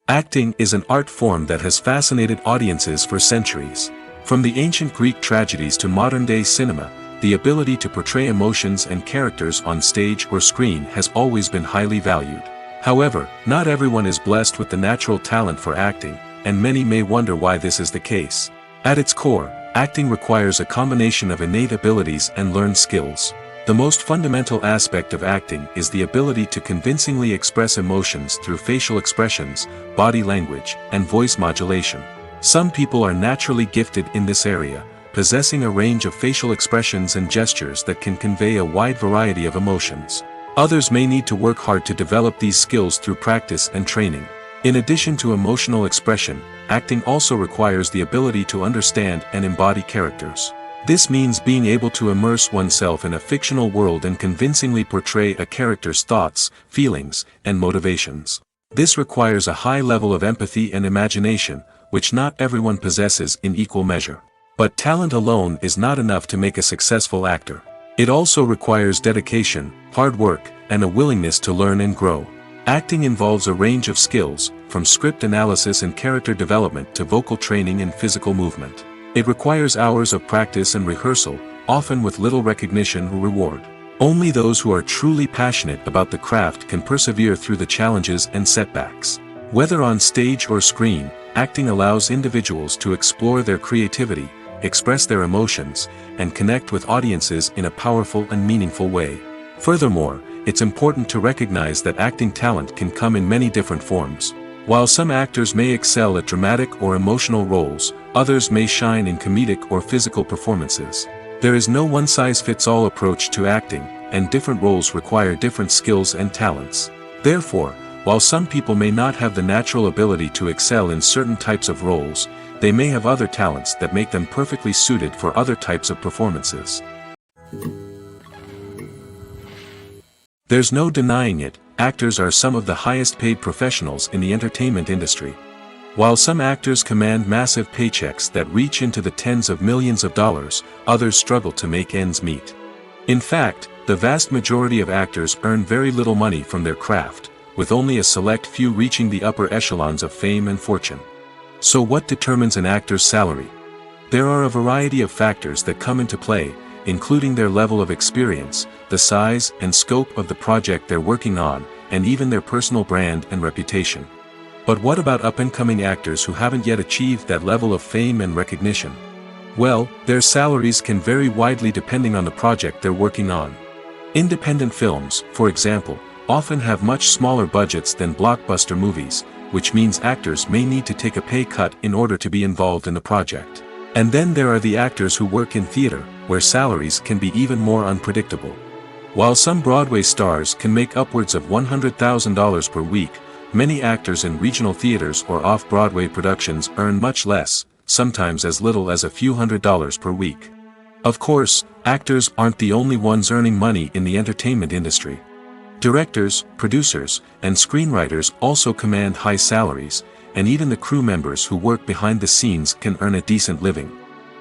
Acting is an art form that has fascinated audiences for centuries. From the ancient Greek tragedies to modern-day cinema, the ability to portray emotions and characters on stage or screen has always been highly valued. However, not everyone is blessed with the natural talent for acting, and many may wonder why this is the case. At its core, acting requires a combination of innate abilities and learned skills. The most fundamental aspect of acting is the ability to convincingly express emotions through facial expressions, body language, and voice modulation. Some people are naturally gifted in this area, possessing a range of facial expressions and gestures that can convey a wide variety of emotions. Others may need to work hard to develop these skills through practice and training. In addition to emotional expression, acting also requires the ability to understand and embody characters. This means being able to immerse oneself in a fictional world and convincingly portray a character's thoughts, feelings, and motivations. This requires a high level of empathy and imagination, which not everyone possesses in equal measure. But talent alone is not enough to make a successful actor. It also requires dedication, hard work, and a willingness to learn and grow. Acting involves a range of skills, from script analysis and character development to vocal training and physical movement. It requires hours of practice and rehearsal, often with little recognition or reward. Only those who are truly passionate about the craft can persevere through the challenges and setbacks. Whether on stage or screen, acting allows individuals to explore their creativity, express their emotions, and connect with audiences in a powerful and meaningful way. Furthermore, it's important to recognize that acting talent can come in many different forms. While some actors may excel at dramatic or emotional roles, others may shine in comedic or physical performances. There is no one-size-fits-all approach to acting, and different roles require different skills and talents. Therefore, while some people may not have the natural ability to excel in certain types of roles, they may have other talents that make them perfectly suited for other types of performances. There's no denying it, actors are some of the highest paid professionals in the entertainment industry. While some actors command massive paychecks that reach into the tens of millions of dollars, others struggle to make ends meet. In fact, the vast majority of actors earn very little money from their craft, with only a select few reaching the upper echelons of fame and fortune. So what determines an actor's salary? There are a variety of factors that come into play, including their level of experience, the size and scope of the project they're working on, and even their personal brand and reputation. But what about up-and-coming actors who haven't yet achieved that level of fame and recognition? Well, their salaries can vary widely depending on the project they're working on. Independent films, for example, often have much smaller budgets than blockbuster movies, which means actors may need to take a pay cut in order to be involved in the project. And then there are the actors who work in theater, where salaries can be even more unpredictable. While some Broadway stars can make upwards of $100,000 per week, many actors in regional theaters or off-Broadway productions earn much less, sometimes as little as a few $100s per week. Of course, actors aren't the only ones earning money in the entertainment industry. Directors, producers, and screenwriters also command high salaries, and even the crew members who work behind the scenes can earn a decent living.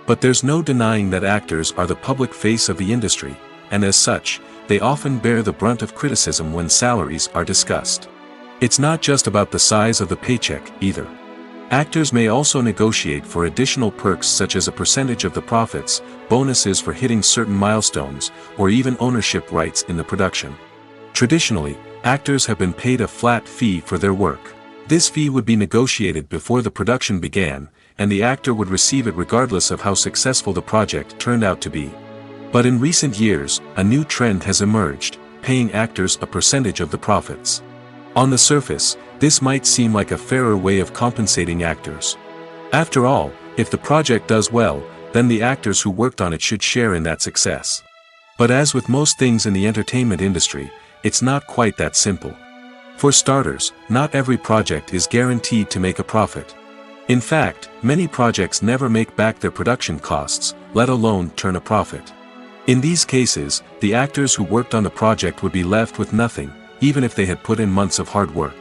But there's no denying that actors are the public face of the industry, and as such, they often bear the brunt of criticism when salaries are discussed. It's not just about the size of the paycheck, either. Actors may also negotiate for additional perks such as a percentage of the profits, bonuses for hitting certain milestones, or even ownership rights in the production. Traditionally, actors have been paid a flat fee for their work. This fee would be negotiated before the production began, and the actor would receive it regardless of how successful the project turned out to be. But in recent years, a new trend has emerged, paying actors a percentage of the profits. On the surface, this might seem like a fairer way of compensating actors. After all, if the project does well, then the actors who worked on it should share in that success. But as with most things in the entertainment industry, it's not quite that simple. For starters, not every project is guaranteed to make a profit. In fact, many projects never make back their production costs, let alone turn a profit. In these cases, the actors who worked on the project would be left with nothing, even if they had put in months of hard work.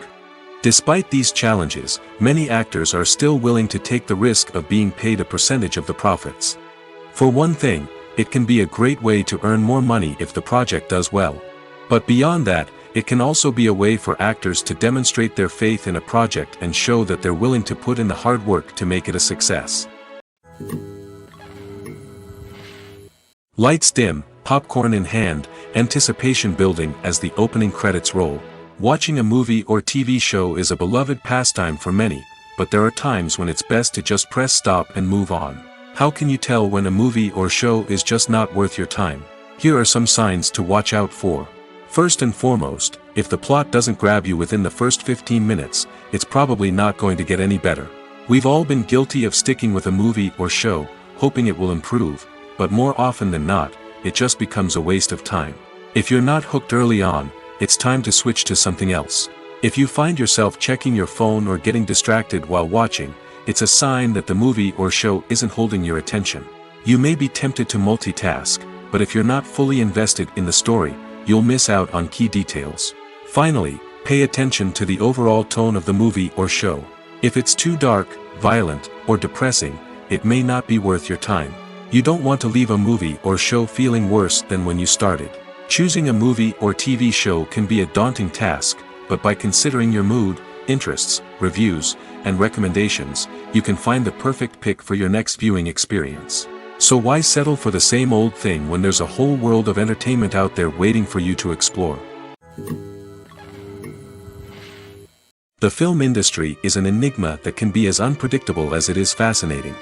Despite these challenges, many actors are still willing to take the risk of being paid a percentage of the profits. For one thing, it can be a great way to earn more money if the project does well. But beyond that, it can also be a way for actors to demonstrate their faith in a project and show that they're willing to put in the hard work to make it a success. Lights dim, popcorn in hand, anticipation building as the opening credits roll. Watching a movie or TV show is a beloved pastime for many, but there are times when it's best to just press stop and move on. How can you tell when a movie or show is just not worth your time? Here are some signs to watch out for. First and foremost, if the plot doesn't grab you within the first 15 minutes, it's probably not going to get any better. We've all been guilty of sticking with a movie or show, hoping it will improve, but more often than not, it just becomes a waste of time. If you're not hooked early on, it's time to switch to something else. If you find yourself checking your phone or getting distracted while watching, it's a sign that the movie or show isn't holding your attention. You may be tempted to multitask, but if you're not fully invested in the story, you'll miss out on key details. Finally, pay attention to the overall tone of the movie or show. If it's too dark, violent, or depressing, it may not be worth your time. You don't want to leave a movie or show feeling worse than when you started. Choosing a movie or TV show can be a daunting task, but by considering your mood, interests, reviews, and recommendations, you can find the perfect pick for your next viewing experience. So why settle for the same old thing when there's a whole world of entertainment out there waiting for you to explore? The film industry is an enigma that can be as unpredictable as it is fascinating.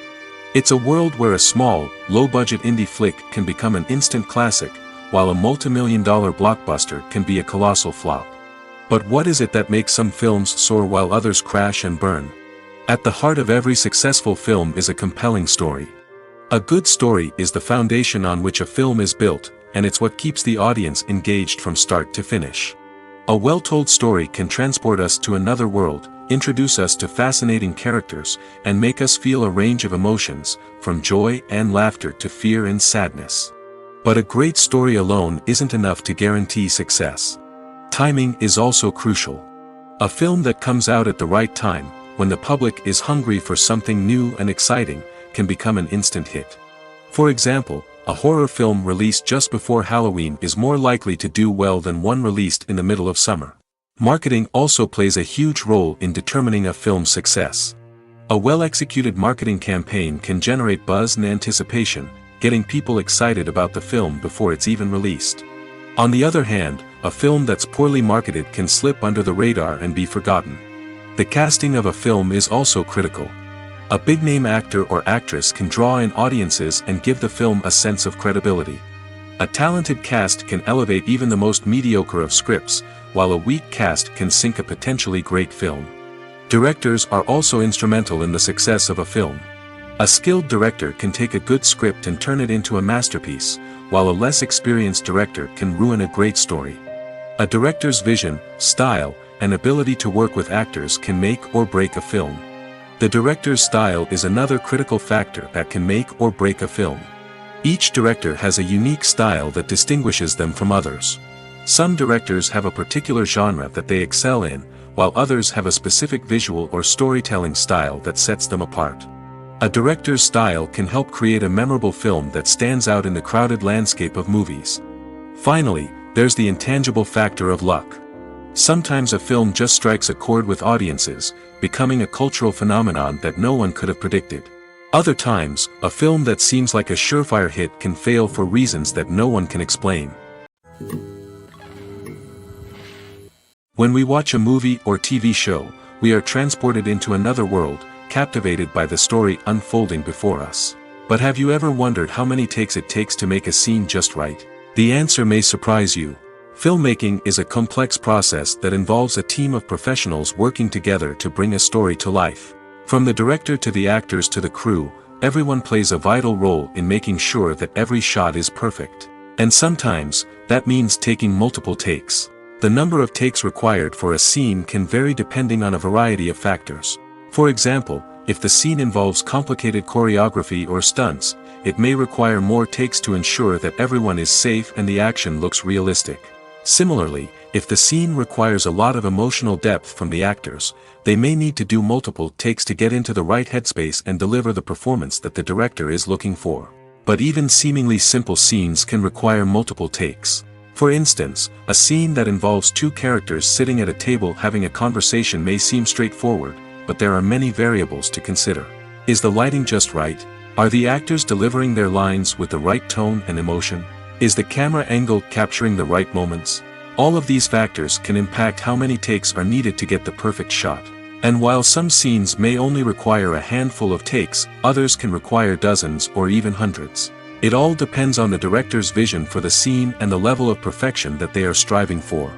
It's a world where a small, low-budget indie flick can become an instant classic, while a multi-million-dollar blockbuster can be a colossal flop. But what is it that makes some films soar while others crash and burn? At the heart of every successful film is a compelling story. A good story is the foundation on which a film is built, and it's what keeps the audience engaged from start to finish. A well-told story can transport us to another world, introduce us to fascinating characters, and make us feel a range of emotions, from joy and laughter to fear and sadness. But a great story alone isn't enough to guarantee success. Timing is also crucial. A film that comes out at the right time, when the public is hungry for something new and exciting, can become an instant hit. For example, a horror film released just before Halloween is more likely to do well than one released in the middle of summer. Marketing also plays a huge role in determining a film's success. A well-executed marketing campaign can generate buzz and anticipation, getting people excited about the film before it's even released. On the other hand, a film that's poorly marketed can slip under the radar and be forgotten. The casting of a film is also critical. A big-name actor or actress can draw in audiences and give the film a sense of credibility. A talented cast can elevate even the most mediocre of scripts, while a weak cast can sink a potentially great film. Directors are also instrumental in the success of a film. A skilled director can take a good script and turn it into a masterpiece, while a less experienced director can ruin a great story. A director's vision, style, and ability to work with actors can make or break a film. The director's style is another critical factor that can make or break a film. Each director has a unique style that distinguishes them from others. Some directors have a particular genre that they excel in, while others have a specific visual or storytelling style that sets them apart. A director's style can help create a memorable film that stands out in the crowded landscape of movies. Finally, there's the intangible factor of luck. Sometimes a film just strikes a chord with audiences, becoming a cultural phenomenon that no one could have predicted. Other times, a film that seems like a surefire hit can fail for reasons that no one can explain. When we watch a movie or TV show, we are transported into another world, captivated by the story unfolding before us. But have you ever wondered how many takes it takes to make a scene just right? The answer may surprise you. Filmmaking is a complex process that involves a team of professionals working together to bring a story to life. From the director to the actors to the crew, everyone plays a vital role in making sure that every shot is perfect. And sometimes, that means taking multiple takes. The number of takes required for a scene can vary depending on a variety of factors. For example, If the scene involves complicated choreography or stunts, it may require more takes to ensure that everyone is safe and the action looks realistic. Similarly, if the scene requires a lot of emotional depth from the actors, they may need to do multiple takes to get into the right headspace and deliver the performance that the director is looking for. But even seemingly simple scenes can require multiple takes. For instance, a scene that involves two characters sitting at a table having a conversation may seem straightforward, but there are many variables to consider. Is the lighting just right? Are the actors delivering their lines with the right tone and emotion? Is the camera angle capturing the right moments? All of these factors can impact how many takes are needed to get the perfect shot. And while some scenes may only require a handful of takes, others can require dozens or even hundreds. It all depends on the director's vision for the scene and the level of perfection that they are striving for.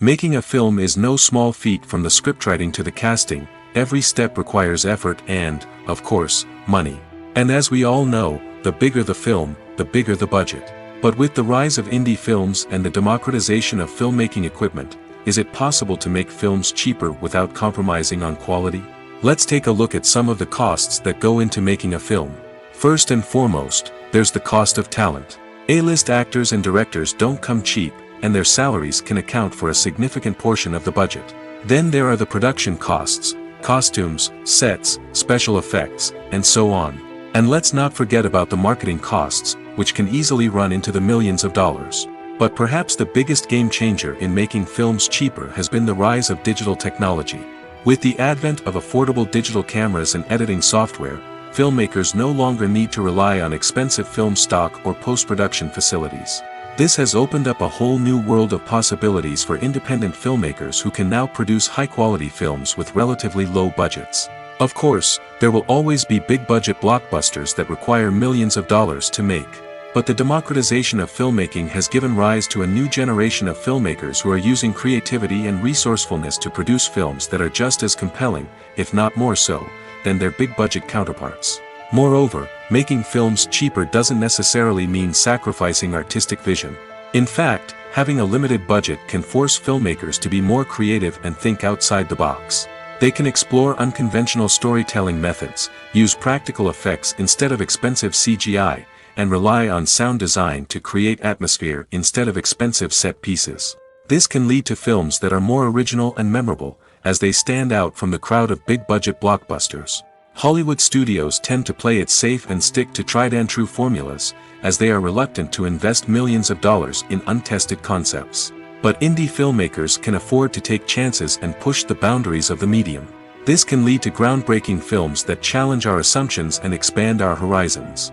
Making a film is no small feat. From the scriptwriting to the casting, every step requires effort and, of course, money. And as we all know, the bigger the film, the bigger the budget. But with the rise of indie films and the democratization of filmmaking equipment, is it possible to make films cheaper without compromising on quality? Let's take a look at some of the costs that go into making a film. First and foremost, there's the cost of talent. A-list actors and directors don't come cheap, and their salaries can account for a significant portion of the budget. Then there are the production costs, costumes, sets, special effects, and so on. And let's not forget about the marketing costs, which can easily run into the millions of dollars. But perhaps the biggest game changer in making films cheaper has been the rise of digital technology. With the advent of affordable digital cameras and editing software, filmmakers no longer need to rely on expensive film stock or post-production facilities. This has opened up a whole new world of possibilities for independent filmmakers who can now produce high-quality films with relatively low budgets. Of course, there will always be big-budget blockbusters that require millions of dollars to make. But the democratization of filmmaking has given rise to a new generation of filmmakers who are using creativity and resourcefulness to produce films that are just as compelling, if not more so, than their big-budget counterparts. Moreover, making films cheaper doesn't necessarily mean sacrificing artistic vision. In fact, having a limited budget can force filmmakers to be more creative and think outside the box. They can explore unconventional storytelling methods, use practical effects instead of expensive CGI, and rely on sound design to create atmosphere instead of expensive set pieces. This can lead to films that are more original and memorable, as they stand out from the crowd of big-budget blockbusters. Hollywood studios tend to play it safe and stick to tried-and-true formulas, as they are reluctant to invest millions of dollars in untested concepts. But indie filmmakers can afford to take chances and push the boundaries of the medium. This can lead to groundbreaking films that challenge our assumptions and expand our horizons.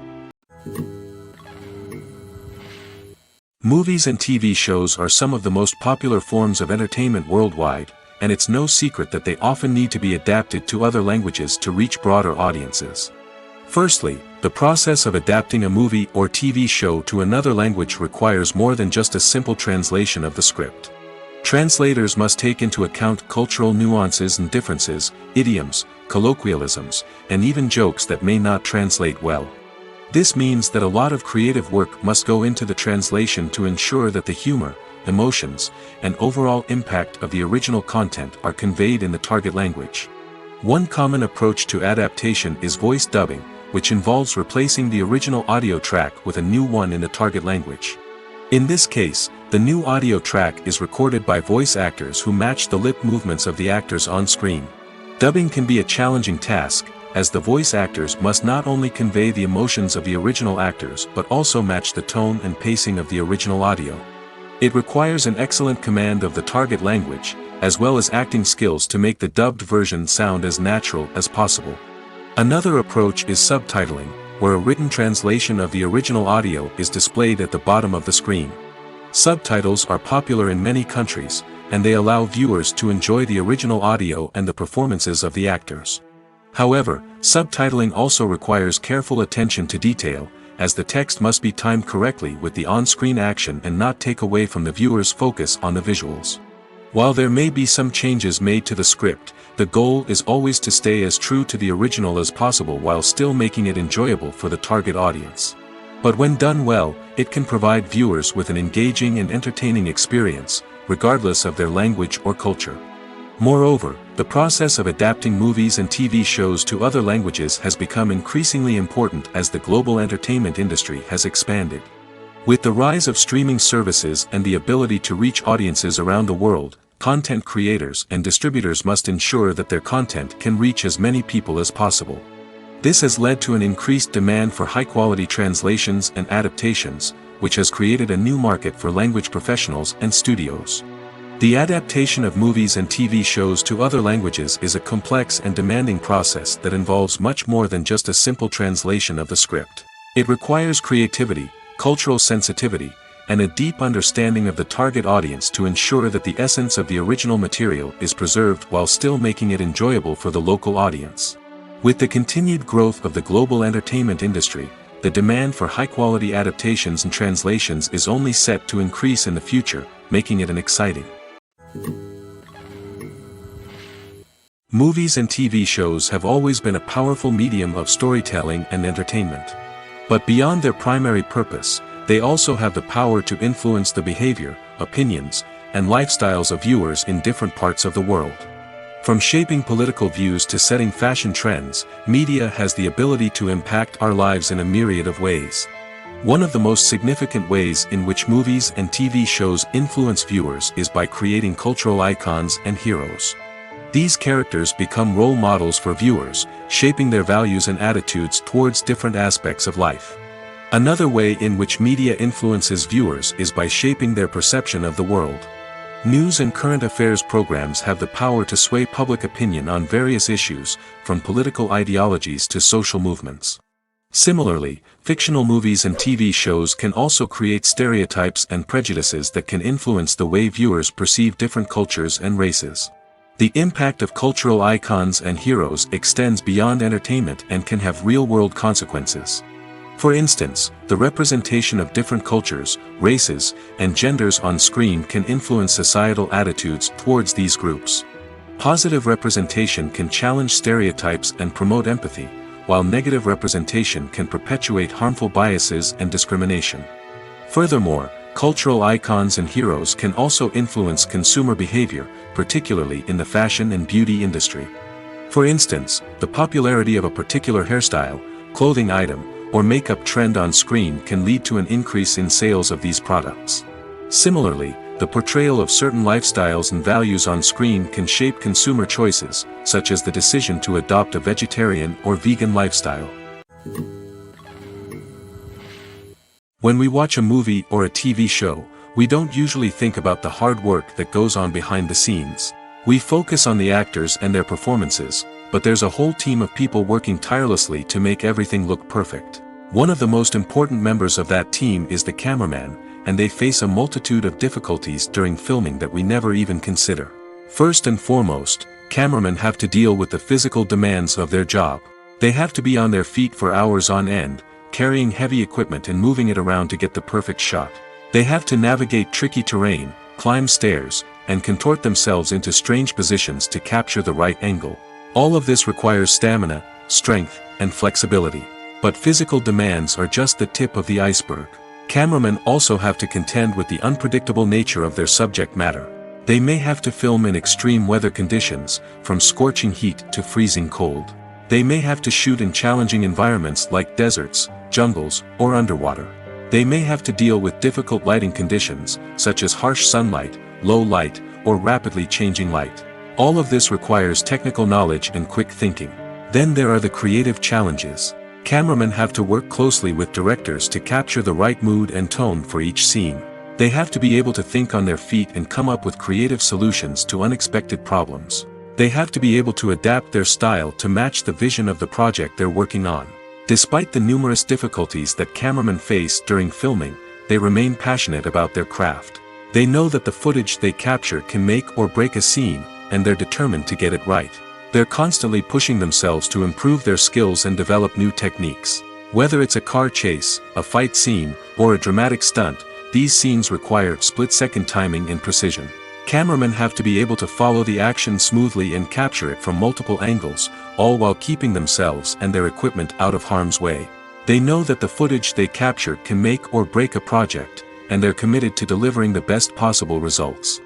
Movies and TV shows are some of the most popular forms of entertainment worldwide, and it's no secret that they often need to be adapted to other languages to reach broader audiences. Firstly, the process of adapting a movie or TV show to another language requires more than just a simple translation of the script. Translators must take into account cultural nuances and differences, idioms, colloquialisms, and even jokes that may not translate well. This means that a lot of creative work must go into the translation to ensure that the humor, emotions, and overall impact of the original content are conveyed in the target language. One common approach to adaptation is voice dubbing, which involves replacing the original audio track with a new one in the target language. In this case, the new audio track is recorded by voice actors who match the lip movements of the actors on screen. Dubbing can be a challenging task, as the voice actors must not only convey the emotions of the original actors but also match the tone and pacing of the original audio. It requires an excellent command of the target language, as well as acting skills to make the dubbed version sound as natural as possible. Another approach is subtitling, where a written translation of the original audio is displayed at the bottom of the screen. Subtitles are popular in many countries, and they allow viewers to enjoy the original audio and the performances of the actors. However, subtitling also requires careful attention to detail, as the text must be timed correctly with the on-screen action and not take away from the viewer's focus on the visuals. While there may be some changes made to the script, the goal is always to stay as true to the original as possible while still making it enjoyable for the target audience. But when done well, it can provide viewers with an engaging and entertaining experience, regardless of their language or culture. Moreover, the process of adapting movies and TV shows to other languages has become increasingly important as the global entertainment industry has expanded. With the rise of streaming services and the ability to reach audiences around the world, content creators and distributors must ensure that their content can reach as many people as possible. This has led to an increased demand for high-quality translations and adaptations, which has created a new market for language professionals and studios. The adaptation of movies and TV shows to other languages is a complex and demanding process that involves much more than just a simple translation of the script. It requires creativity, cultural sensitivity, and a deep understanding of the target audience to ensure that the essence of the original material is preserved while still making it enjoyable for the local audience. With the continued growth of the global entertainment industry, the demand for high-quality adaptations and translations is only set to increase in the future, making it an exciting. Movies and TV shows have always been a powerful medium of storytelling and entertainment. But beyond their primary purpose, they also have the power to influence the behavior, opinions, and lifestyles of viewers in different parts of the world. From shaping political views to setting fashion trends, media has the ability to impact our lives in a myriad of ways. One of the most significant ways in which movies and TV shows influence viewers is by creating cultural icons and heroes. These characters become role models for viewers, shaping their values and attitudes towards different aspects of life. Another way in which media influences viewers is by shaping their perception of the world. News and current affairs programs have the power to sway public opinion on various issues, from political ideologies to social movements. Similarly, fictional movies and TV shows can also create stereotypes and prejudices that can influence the way viewers perceive different cultures and races. The impact of cultural icons and heroes extends beyond entertainment and can have real-world consequences. For instance, the representation of different cultures, races, and genders on screen can influence societal attitudes towards these groups. Positive representation can challenge stereotypes and promote empathy, while negative representation can perpetuate harmful biases and discrimination. Furthermore, cultural icons and heroes can also influence consumer behavior, particularly in the fashion and beauty industry. For instance, the popularity of a particular hairstyle, clothing item, or makeup trend on screen can lead to an increase in sales of these products. Similarly, the portrayal of certain lifestyles and values on screen can shape consumer choices, such as the decision to adopt a vegetarian or vegan lifestyle. When we watch a movie or a TV show, we don't usually think about the hard work that goes on behind the scenes. We focus on the actors and their performances, but there's a whole team of people working tirelessly to make everything look perfect. One of the most important members of that team is the cameraman, and they face a multitude of difficulties during filming that we never even consider. First and foremost, cameramen have to deal with the physical demands of their job. They have to be on their feet for hours on end, carrying heavy equipment and moving it around to get the perfect shot. They have to navigate tricky terrain, climb stairs, and contort themselves into strange positions to capture the right angle. All of this requires stamina, strength, and flexibility. But physical demands are just the tip of the iceberg. Cameramen also have to contend with the unpredictable nature of their subject matter. They may have to film in extreme weather conditions, from scorching heat to freezing cold. They may have to shoot in challenging environments like deserts, jungles, or underwater. They may have to deal with difficult lighting conditions, such as harsh sunlight, low light, or rapidly changing light. All of this requires technical knowledge and quick thinking. Then there are the creative challenges. Cameramen have to work closely with directors to capture the right mood and tone for each scene. They have to be able to think on their feet and come up with creative solutions to unexpected problems. They have to be able to adapt their style to match the vision of the project they're working on. Despite the numerous difficulties that cameramen face during filming, they remain passionate about their craft. They know that the footage they capture can make or break a scene, and they're determined to get it right. They're constantly pushing themselves to improve their skills and develop new techniques. Whether it's a car chase, a fight scene, or a dramatic stunt, these scenes require split-second timing and precision. Cameramen have to be able to follow the action smoothly and capture it from multiple angles, all while keeping themselves and their equipment out of harm's way. They know that the footage they capture can make or break a project, and they're committed to delivering the best possible results.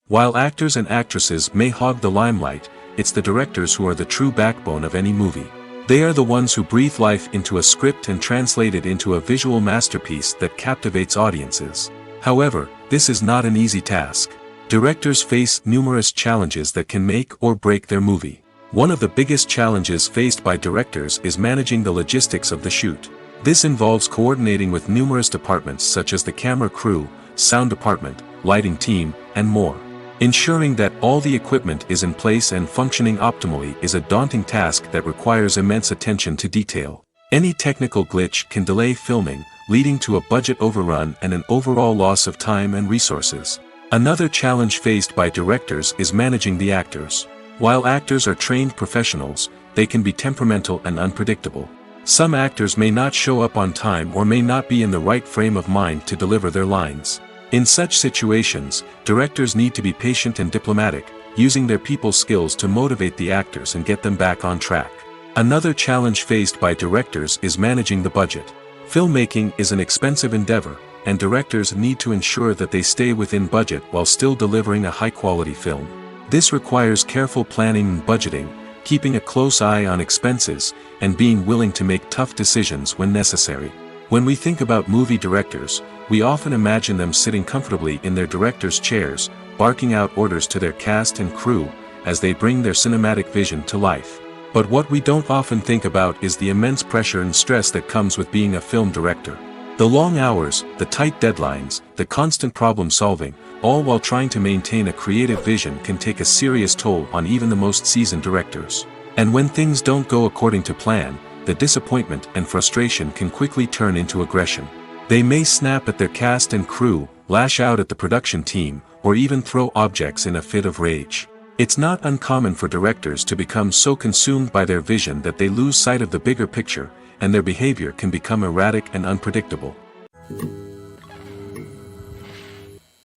While actors and actresses may hog the limelight, it's the directors who are the true backbone of any movie. They are the ones who breathe life into a script and translate it into a visual masterpiece that captivates audiences. However, this is not an easy task. Directors face numerous challenges that can make or break their movie. One of the biggest challenges faced by directors is managing the logistics of the shoot. This involves coordinating with numerous departments such as the camera crew, sound department, lighting team, and more. Ensuring that all the equipment is in place and functioning optimally is a daunting task that requires immense attention to detail. Any technical glitch can delay filming, leading to a budget overrun and an overall loss of time and resources. Another challenge faced by directors is managing the actors. While actors are trained professionals, they can be temperamental and unpredictable. Some actors may not show up on time or may not be in the right frame of mind to deliver their lines. In such situations, directors need to be patient and diplomatic, using their people skills to motivate the actors and get them back on track. Another challenge faced by directors is managing the budget. Filmmaking is an expensive endeavor, and directors need to ensure that they stay within budget while still delivering a high-quality film. This requires careful planning and budgeting, keeping a close eye on expenses, and being willing to make tough decisions when necessary. When we think about movie directors, we often imagine them sitting comfortably in their director's chairs, barking out orders to their cast and crew, as they bring their cinematic vision to life. But what we don't often think about is the immense pressure and stress that comes with being a film director. The long hours, the tight deadlines, the constant problem solving, all while trying to maintain a creative vision can take a serious toll on even the most seasoned directors. And when things don't go according to plan, the disappointment and frustration can quickly turn into aggression. They may snap at their cast and crew, lash out at the production team, or even throw objects in a fit of rage. It's not uncommon for directors to become so consumed by their vision that they lose sight of the bigger picture, and their behavior can become erratic and unpredictable.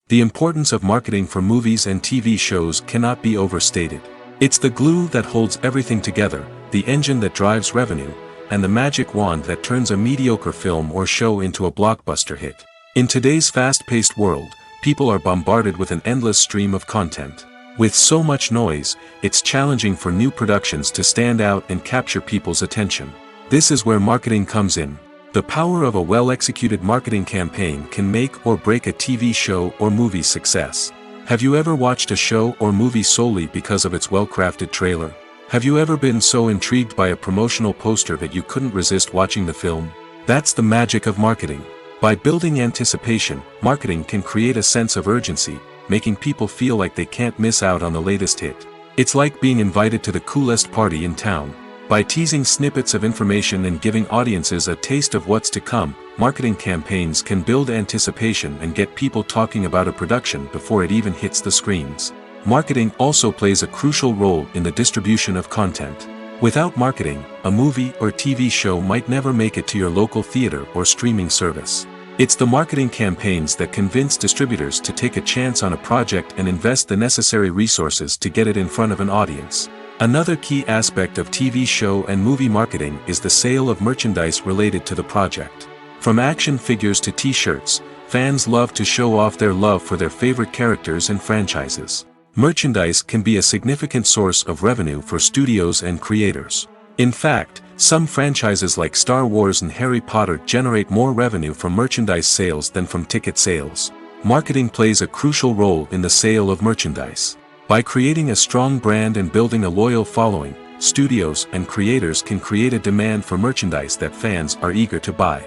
The importance of marketing for movies and TV shows cannot be overstated. It's the glue that holds everything together, the engine that drives revenue, and the magic wand that turns a mediocre film or show into a blockbuster hit. In today's fast-paced world, people are bombarded with an endless stream of content. With so much noise, it's challenging for new productions to stand out and capture people's attention. This is where marketing comes in. The power of a well-executed marketing campaign can make or break a TV show or movie's success. Have you ever watched a show or movie solely because of its well-crafted trailer? Have you ever been so intrigued by a promotional poster that you couldn't resist watching the film? That's the magic of marketing. By building anticipation, marketing can create a sense of urgency, making people feel like they can't miss out on the latest hit. It's like being invited to the coolest party in town. By teasing snippets of information and giving audiences a taste of what's to come, marketing campaigns can build anticipation and get people talking about a production before it even hits the screens. Marketing also plays a crucial role in the distribution of content. Without marketing, a movie or TV show might never make it to your local theater or streaming service. It's the marketing campaigns that convince distributors to take a chance on a project and invest the necessary resources to get it in front of an audience. Another key aspect of TV show and movie marketing is the sale of merchandise related to the project. From action figures to t-shirts, fans love to show off their love for their favorite characters and franchises. Merchandise can be a significant source of revenue for studios and creators. In fact, some franchises like Star Wars and Harry Potter generate more revenue from merchandise sales than from ticket sales. Marketing plays a crucial role in the sale of merchandise. By creating a strong brand and building a loyal following, studios and creators can create a demand for merchandise that fans are eager to buy.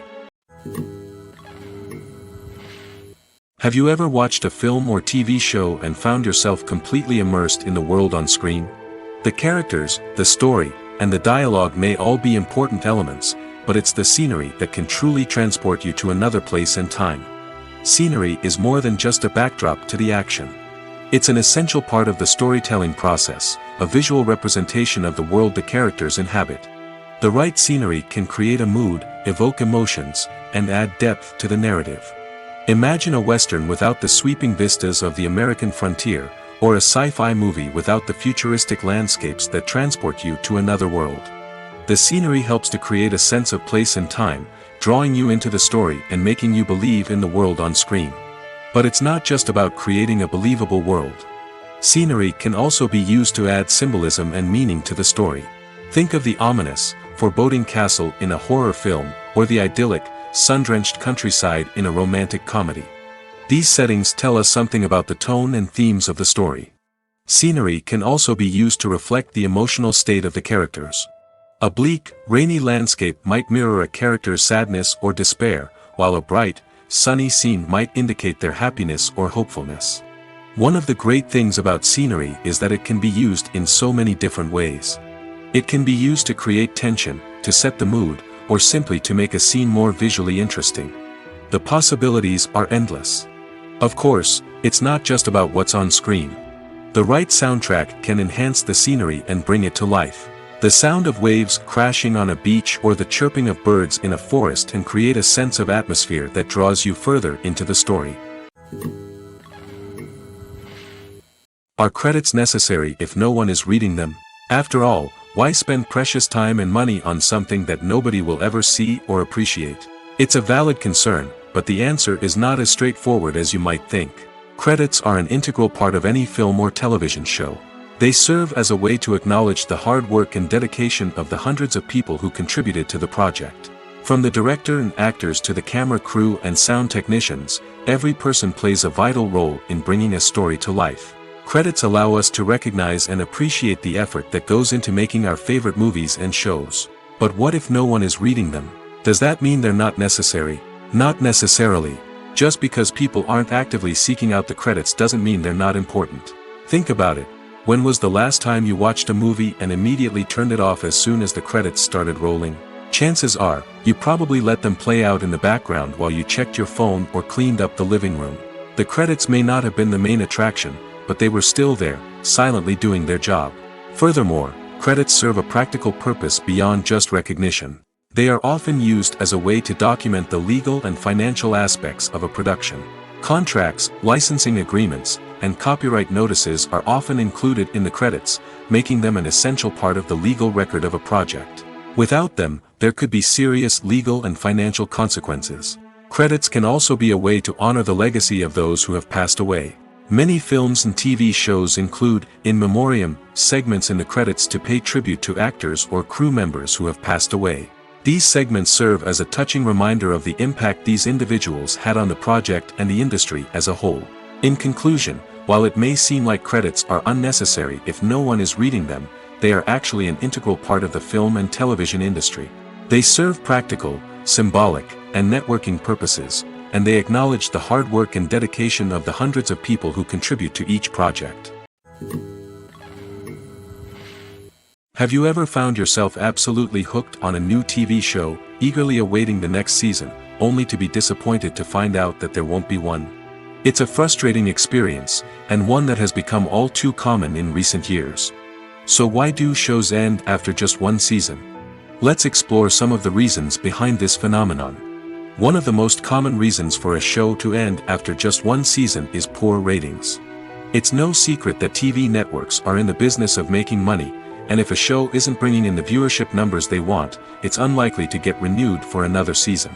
Have you ever watched a film or TV show and found yourself completely immersed in the world on screen? The characters, the story, and the dialogue may all be important elements, but it's the scenery that can truly transport you to another place and time. Scenery is more than just a backdrop to the action. It's an essential part of the storytelling process, a visual representation of the world the characters inhabit. The right scenery can create a mood, evoke emotions, and add depth to the narrative. Imagine a Western without the sweeping vistas of the American frontier, or a sci-fi movie without the futuristic landscapes that transport you to another world. The scenery helps to create a sense of place and time, drawing you into the story and making you believe in the world on screen. But it's not just about creating a believable world. Scenery can also be used to add symbolism and meaning to the story. Think of the ominous, foreboding castle in a horror film, or the idyllic, sun-drenched countryside in a romantic comedy. These settings tell us something about the tone and themes of the story. Scenery can also be used to reflect the emotional state of the characters. A bleak, rainy landscape might mirror a character's sadness or despair, while a bright, sunny scene might indicate their happiness or hopefulness. One of the great things about scenery is that it can be used in so many different ways. It can be used to create tension, to set the mood, or simply to make a scene more visually interesting. The possibilities are endless. Of course, it's not just about what's on screen. The right soundtrack can enhance the scenery and bring it to life. The sound of waves crashing on a beach or the chirping of birds in a forest can create a sense of atmosphere that draws you further into the story. Are credits necessary if no one is reading them? After all, why spend precious time and money on something that nobody will ever see or appreciate? It's a valid concern, but the answer is not as straightforward as you might think. Credits are an integral part of any film or television show. They serve as a way to acknowledge the hard work and dedication of the hundreds of people who contributed to the project. From the director and actors to the camera crew and sound technicians, every person plays a vital role in bringing a story to life. Credits allow us to recognize and appreciate the effort that goes into making our favorite movies and shows. But what if no one is reading them? Does that mean they're not necessary? Not necessarily. Just because people aren't actively seeking out the credits doesn't mean they're not important. Think about it. When was the last time you watched a movie and immediately turned it off as soon as the credits started rolling? Chances are, you probably let them play out in the background while you checked your phone or cleaned up the living room. The credits may not have been the main attraction, but they were still there, silently doing their job. Furthermore, credits serve a practical purpose beyond just recognition. They are often used as a way to document the legal and financial aspects of a production. Contracts, licensing agreements, and copyright notices are often included in the credits, making them an essential part of the legal record of a project. Without them, there could be serious legal and financial consequences. Credits can also be a way to honor the legacy of those who have passed away. Many films and TV shows include, in memoriam, segments in the credits to pay tribute to actors or crew members who have passed away. These segments serve as a touching reminder of the impact these individuals had on the project and the industry as a whole. In conclusion, while it may seem like credits are unnecessary if no one is reading them, they are actually an integral part of the film and television industry. They serve practical, symbolic, and networking purposes, and they acknowledge the hard work and dedication of the hundreds of people who contribute to each project. Have you ever found yourself absolutely hooked on a new TV show, eagerly awaiting the next season, only to be disappointed to find out that there won't be one? It's a frustrating experience, and one that has become all too common in recent years. So why do shows end after just one season? Let's explore some of the reasons behind this phenomenon. One of the most common reasons for a show to end after just one season is poor ratings. It's no secret that TV networks are in the business of making money, and if a show isn't bringing in the viewership numbers they want, it's unlikely to get renewed for another season.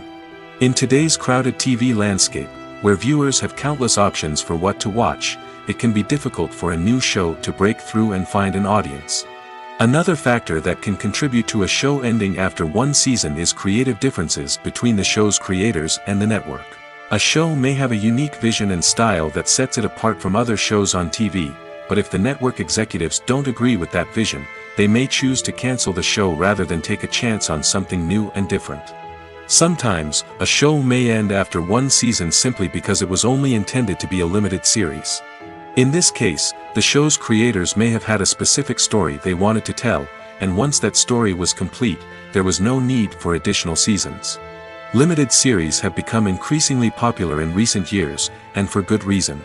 In today's crowded TV landscape, where viewers have countless options for what to watch, it can be difficult for a new show to break through and find an audience. Another factor that can contribute to a show ending after one season is creative differences between the show's creators and the network. A show may have a unique vision and style that sets it apart from other shows on TV, but if the network executives don't agree with that vision, they may choose to cancel the show rather than take a chance on something new and different. Sometimes, a show may end after one season simply because it was only intended to be a limited series. In this case, the show's creators may have had a specific story they wanted to tell, and once that story was complete, there was no need for additional seasons. Limited series have become increasingly popular in recent years, and for good reason.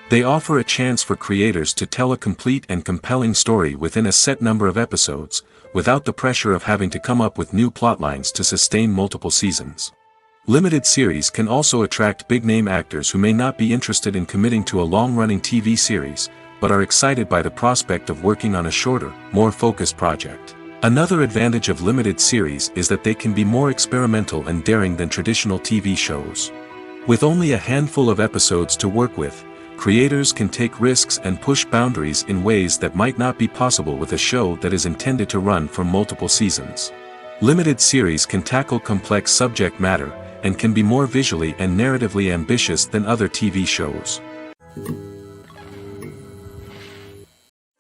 They offer a chance for creators to tell a complete and compelling story within a set number of episodes, without the pressure of having to come up with new plotlines to sustain multiple seasons. Limited series can also attract big-name actors who may not be interested in committing to a long-running TV series, but are excited by the prospect of working on a shorter, more focused project. Another advantage of limited series is that they can be more experimental and daring than traditional TV shows. With only a handful of episodes to work with, creators can take risks and push boundaries in ways that might not be possible with a show that is intended to run for multiple seasons. Limited series can tackle complex subject matter, and can be more visually and narratively ambitious than other TV shows.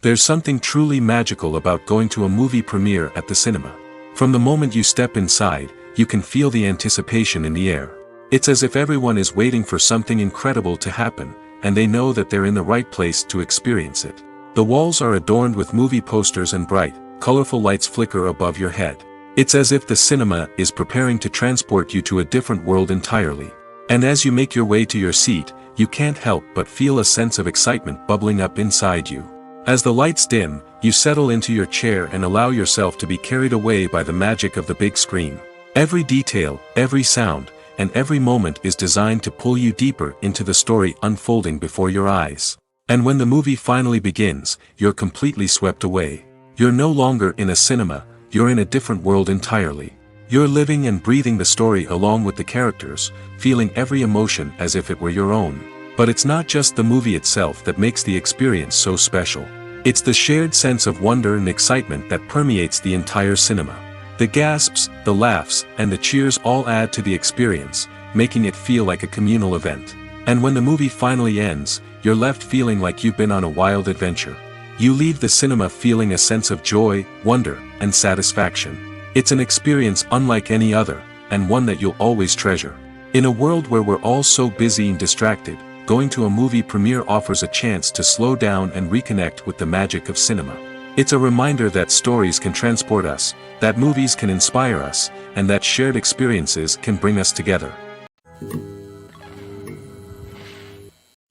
There's something truly magical about going to a movie premiere at the cinema. From the moment you step inside, you can feel the anticipation in the air. It's as if everyone is waiting for something incredible to happen, and they know that they're in the right place to experience it. The walls are adorned with movie posters and bright, colorful lights flicker above your head. It's as if the cinema is preparing to transport you to a different world entirely. And as you make your way to your seat, you can't help but feel a sense of excitement bubbling up inside you. As the lights dim, you settle into your chair and allow yourself to be carried away by the magic of the big screen. Every detail, every sound, and every moment is designed to pull you deeper into the story unfolding before your eyes. And when the movie finally begins, you're completely swept away. You're no longer in a cinema, you're in a different world entirely. You're living and breathing the story along with the characters, feeling every emotion as if it were your own. But it's not just the movie itself that makes the experience so special. It's the shared sense of wonder and excitement that permeates the entire cinema. The gasps, the laughs, and the cheers all add to the experience, making it feel like a communal event. And when the movie finally ends, you're left feeling like you've been on a wild adventure. You leave the cinema feeling a sense of joy, wonder, and satisfaction. It's an experience unlike any other, and one that you'll always treasure. In a world where we're all so busy and distracted, going to a movie premiere offers a chance to slow down and reconnect with the magic of cinema. It's a reminder that stories can transport us, that movies can inspire us, and that shared experiences can bring us together.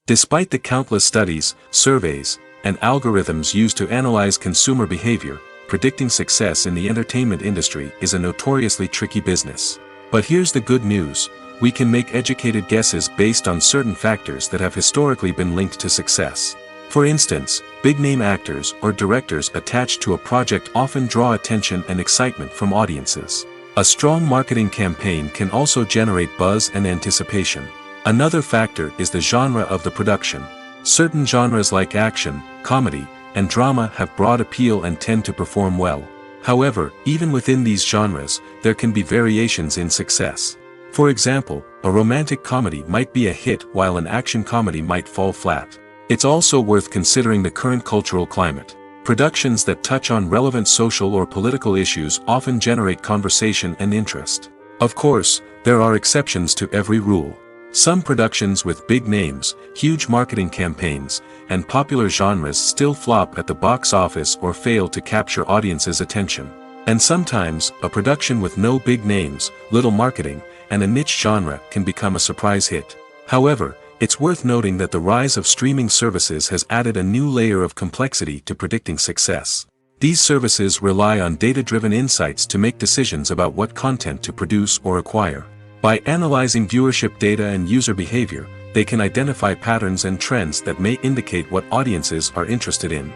Despite the countless studies, surveys, and algorithms used to analyze consumer behavior, predicting success in the entertainment industry is a notoriously tricky business. But here's the good news: we can make educated guesses based on certain factors that have historically been linked to success. For instance, big-name actors or directors attached to a project often draw attention and excitement from audiences. A strong marketing campaign can also generate buzz and anticipation. Another factor is the genre of the production. Certain genres like action, comedy, and drama have broad appeal and tend to perform well. However, even within these genres, there can be variations in success. For example, a romantic comedy might be a hit while an action comedy might fall flat. It's also worth considering the current cultural climate. Productions that touch on relevant social or political issues often generate conversation and interest. Of course, there are exceptions to every rule. Some productions with big names, huge marketing campaigns, and popular genres still flop at the box office or fail to capture audiences' attention. And sometimes, a production with no big names, little marketing, and a niche genre can become a surprise hit. However, it's worth noting that the rise of streaming services has added a new layer of complexity to predicting success. These services rely on data-driven insights to make decisions about what content to produce or acquire. By analyzing viewership data and user behavior, they can identify patterns and trends that may indicate what audiences are interested in.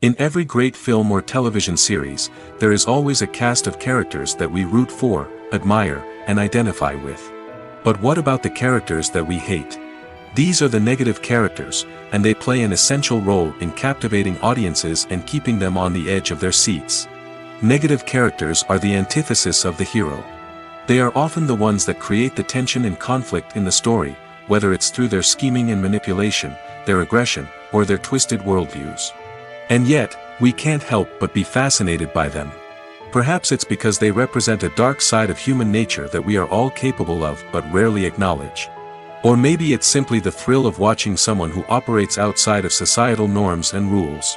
In every great film or television series, there is always a cast of characters that we root for, admire, and identify with. But what about the characters that we hate? These are the negative characters, and they play an essential role in captivating audiences and keeping them on the edge of their seats. Negative characters are the antithesis of the hero. They are often the ones that create the tension and conflict in the story, whether it's through their scheming and manipulation, their aggression, or their twisted worldviews. And yet, we can't help but be fascinated by them. Perhaps it's because they represent a dark side of human nature that we are all capable of but rarely acknowledge. Or maybe it's simply the thrill of watching someone who operates outside of societal norms and rules.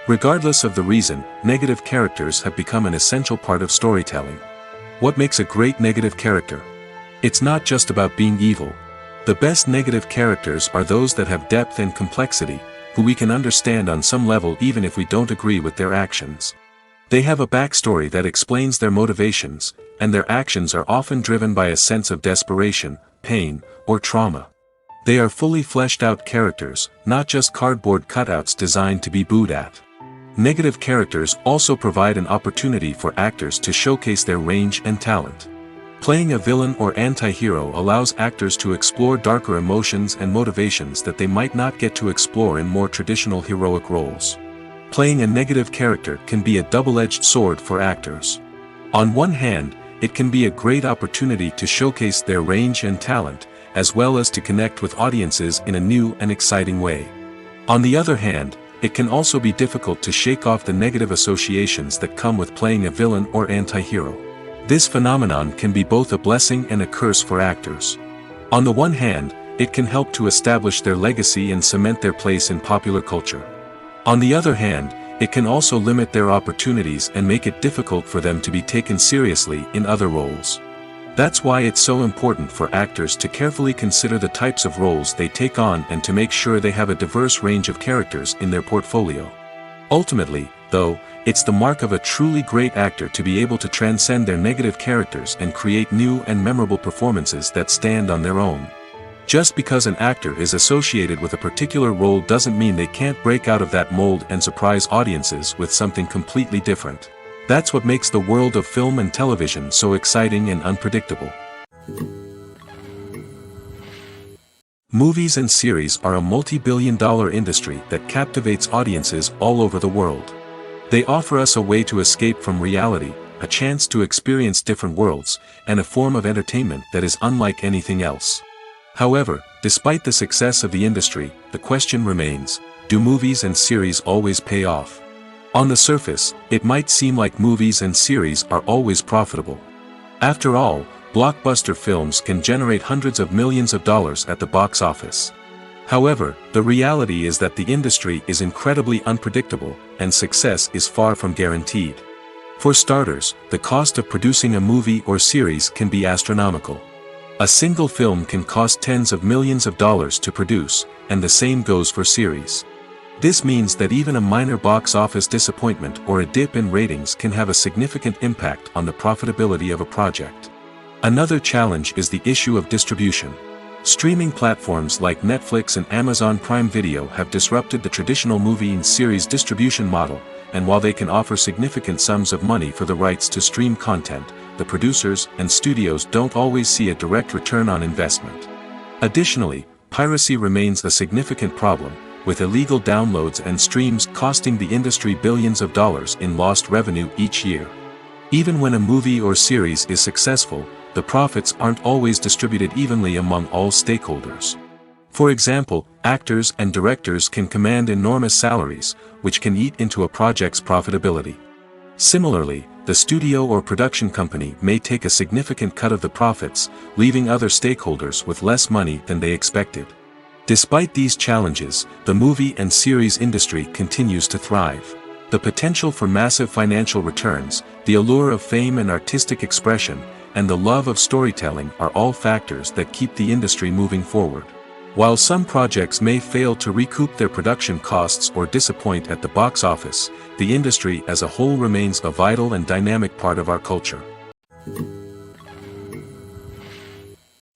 Regardless of the reason, negative characters have become an essential part of storytelling. What makes a great negative character? It's not just about being evil. The best negative characters are those that have depth and complexity, who we can understand on some level even if we don't agree with their actions. They have a backstory that explains their motivations, and their actions are often driven by a sense of desperation, pain, or trauma. They are fully fleshed out characters, not just cardboard cutouts designed to be booed at. Negative characters also provide an opportunity for actors to showcase their range and talent. Playing a villain or anti-hero allows actors to explore darker emotions and motivations that they might not get to explore in more traditional heroic roles. Playing a negative character can be a double-edged sword for actors. On one hand, it can be a great opportunity to showcase their range and talent, as well as to connect with audiences in a new and exciting way. On the other hand, it can also be difficult to shake off the negative associations that come with playing a villain or anti-hero. This phenomenon can be both a blessing and a curse for actors. On the one hand, it can help to establish their legacy and cement their place in popular culture. On the other hand, it can also limit their opportunities and make it difficult for them to be taken seriously in other roles. That's why it's so important for actors to carefully consider the types of roles they take on and to make sure they have a diverse range of characters in their portfolio. Ultimately, though, it's the mark of a truly great actor to be able to transcend their negative characters and create new and memorable performances that stand on their own. Just because an actor is associated with a particular role doesn't mean they can't break out of that mold and surprise audiences with something completely different. That's what makes the world of film and television so exciting and unpredictable. Movies and series are a multi-billion-dollar industry that captivates audiences all over the world. They offer us a way to escape from reality, a chance to experience different worlds, and a form of entertainment that is unlike anything else. However, despite the success of the industry, the question remains, do movies and series always pay off? On the surface, it might seem like movies and series are always profitable. After all, blockbuster films can generate hundreds of millions of dollars at the box office. However, the reality is that the industry is incredibly unpredictable, and success is far from guaranteed. For starters, the cost of producing a movie or series can be astronomical. A single film can cost tens of millions of dollars to produce, and the same goes for series. This means that even a minor box office disappointment or a dip in ratings can have a significant impact on the profitability of a project. Another challenge is the issue of distribution. Streaming platforms like Netflix and Amazon Prime Video have disrupted the traditional movie and series distribution model, and while they can offer significant sums of money for the rights to stream content, the producers and studios don't always see a direct return on investment. Additionally, piracy remains a significant problem, with illegal downloads and streams costing the industry billions of dollars in lost revenue each year. Even when a movie or series is successful, the profits aren't always distributed evenly among all stakeholders. For example, actors and directors can command enormous salaries, which can eat into a project's profitability. Similarly, the studio or production company may take a significant cut of the profits, leaving other stakeholders with less money than they expected. Despite these challenges, the movie and series industry continues to thrive. The potential for massive financial returns, the allure of fame and artistic expression, and the love of storytelling are all factors that keep the industry moving forward. While some projects may fail to recoup their production costs or disappoint at the box office, the industry as a whole remains a vital and dynamic part of our culture.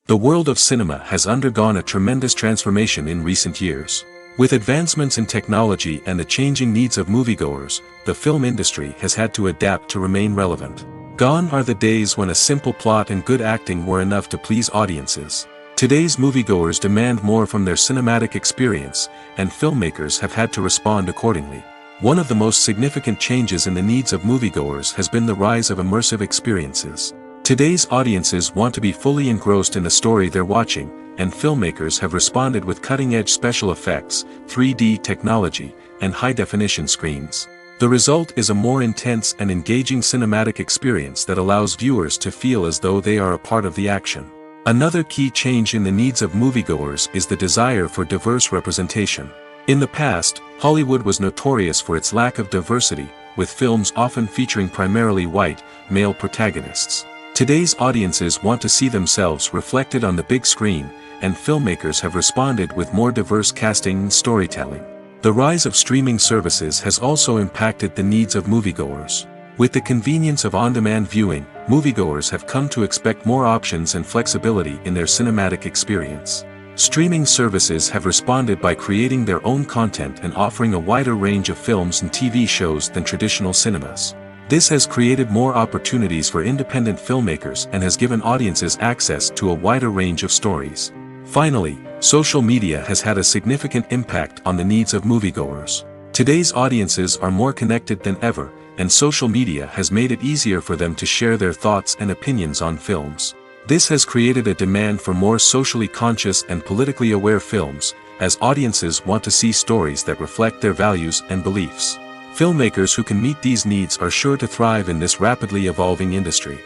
The world of cinema has undergone a tremendous transformation in recent years. With advancements in technology and the changing needs of moviegoers, the film industry has had to adapt to remain relevant. Gone are the days when a simple plot and good acting were enough to please audiences. Today's moviegoers demand more from their cinematic experience, and filmmakers have had to respond accordingly. One of the most significant changes in the needs of moviegoers has been the rise of immersive experiences. Today's audiences want to be fully engrossed in the story they're watching, and filmmakers have responded with cutting-edge special effects, 3D technology, and high-definition screens. The result is a more intense and engaging cinematic experience that allows viewers to feel as though they are a part of the action. Another key change in the needs of moviegoers is the desire for diverse representation. In the past, Hollywood was notorious for its lack of diversity, with films often featuring primarily white, male protagonists. Today's audiences want to see themselves reflected on the big screen, and filmmakers have responded with more diverse casting and storytelling. The rise of streaming services has also impacted the needs of moviegoers. With the convenience of on-demand viewing, moviegoers have come to expect more options and flexibility in their cinematic experience. Streaming services have responded by creating their own content and offering a wider range of films and TV shows than traditional cinemas. This has created more opportunities for independent filmmakers and has given audiences access to a wider range of stories. Finally, social media has had a significant impact on the needs of moviegoers. Today's audiences are more connected than ever, and social media has made it easier for them to share their thoughts and opinions on films. This has created a demand for more socially conscious and politically aware films, as audiences want to see stories that reflect their values and beliefs. Filmmakers who can meet these needs are sure to thrive in this rapidly evolving industry.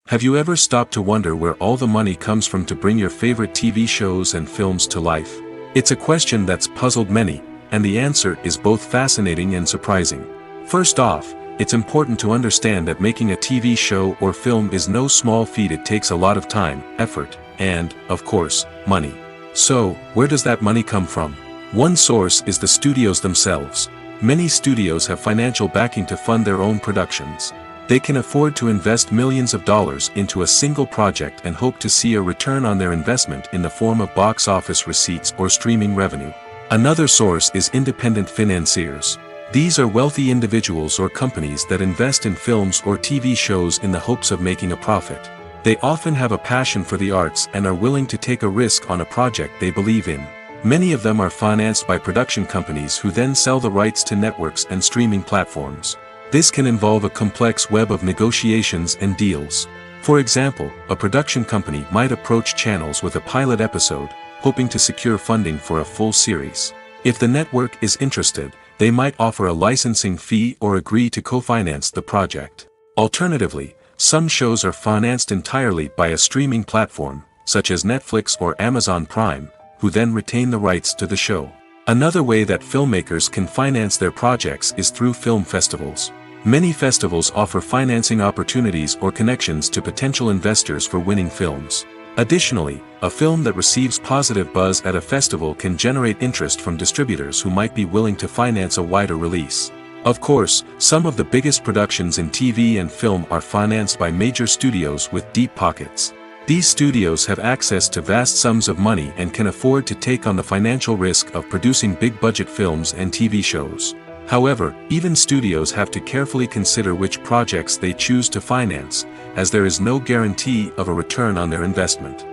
Have you ever stopped to wonder where all the money comes from to bring your favorite TV shows and films to life? It's a question that's puzzled many, and the answer is both fascinating and surprising. First off, it's important to understand that making a TV show or film is no small feat. It takes a lot of time, effort, and, of course, money. So, where does that money come from? One source is the studios themselves. Many studios have financial backing to fund their own productions. They can afford to invest millions of dollars into a single project and hope to see a return on their investment in the form of box office receipts or streaming revenue. Another source is independent financiers. These are wealthy individuals or companies that invest in films or TV shows in the hopes of making a profit. They often have a passion for the arts and are willing to take a risk on a project they believe in. Many of them are financed by production companies who then sell the rights to networks and streaming platforms. This can involve a complex web of negotiations and deals. For example, a production company might approach channels with a pilot episode, hoping to secure funding for a full series. If the network is interested, they might offer a licensing fee or agree to co-finance the project. Alternatively, some shows are financed entirely by a streaming platform, such as Netflix or Amazon Prime, who then retain the rights to the show. Another way that filmmakers can finance their projects is through film festivals. Many festivals offer financing opportunities or connections to potential investors for winning films. Additionally, a film that receives positive buzz at a festival can generate interest from distributors who might be willing to finance a wider release. Of course, some of the biggest productions in TV and film are financed by major studios with deep pockets. These studios have access to vast sums of money and can afford to take on the financial risk of producing big-budget films and TV shows. However, even studios have to carefully consider which projects they choose to finance, as there is no guarantee of a return on their investment.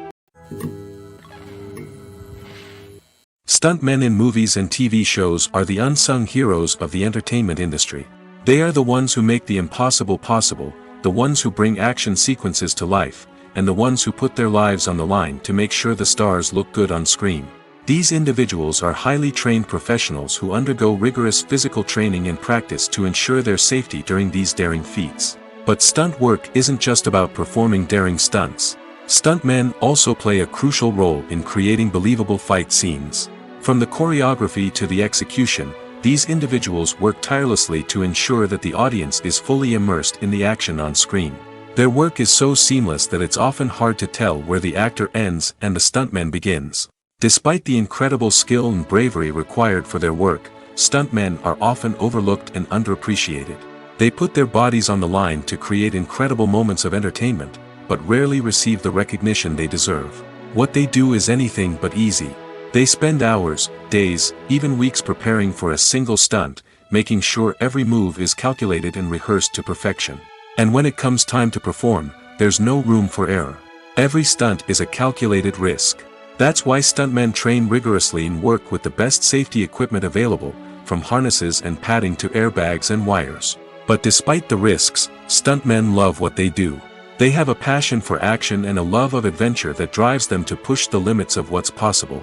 Stuntmen in movies and TV shows are the unsung heroes of the entertainment industry. They are the ones who make the impossible possible, the ones who bring action sequences to life, and the ones who put their lives on the line to make sure the stars look good on screen. These individuals are highly trained professionals who undergo rigorous physical training and practice to ensure their safety during these daring feats. But stunt work isn't just about performing daring stunts. Stuntmen also play a crucial role in creating believable fight scenes. From the choreography to the execution, these individuals work tirelessly to ensure that the audience is fully immersed in the action on screen. Their work is so seamless that it's often hard to tell where the actor ends and the stuntman begins. Despite the incredible skill and bravery required for their work, stuntmen are often overlooked and underappreciated. They put their bodies on the line to create incredible moments of entertainment, but rarely receive the recognition they deserve. What they do is anything but easy. They spend hours, days, even weeks preparing for a single stunt, making sure every move is calculated and rehearsed to perfection. And when it comes time to perform, there's no room for error. Every stunt is a calculated risk. That's why stuntmen train rigorously and work with the best safety equipment available, from harnesses and padding to airbags and wires. But despite the risks, stuntmen love what they do. They have a passion for action and a love of adventure that drives them to push the limits of what's possible.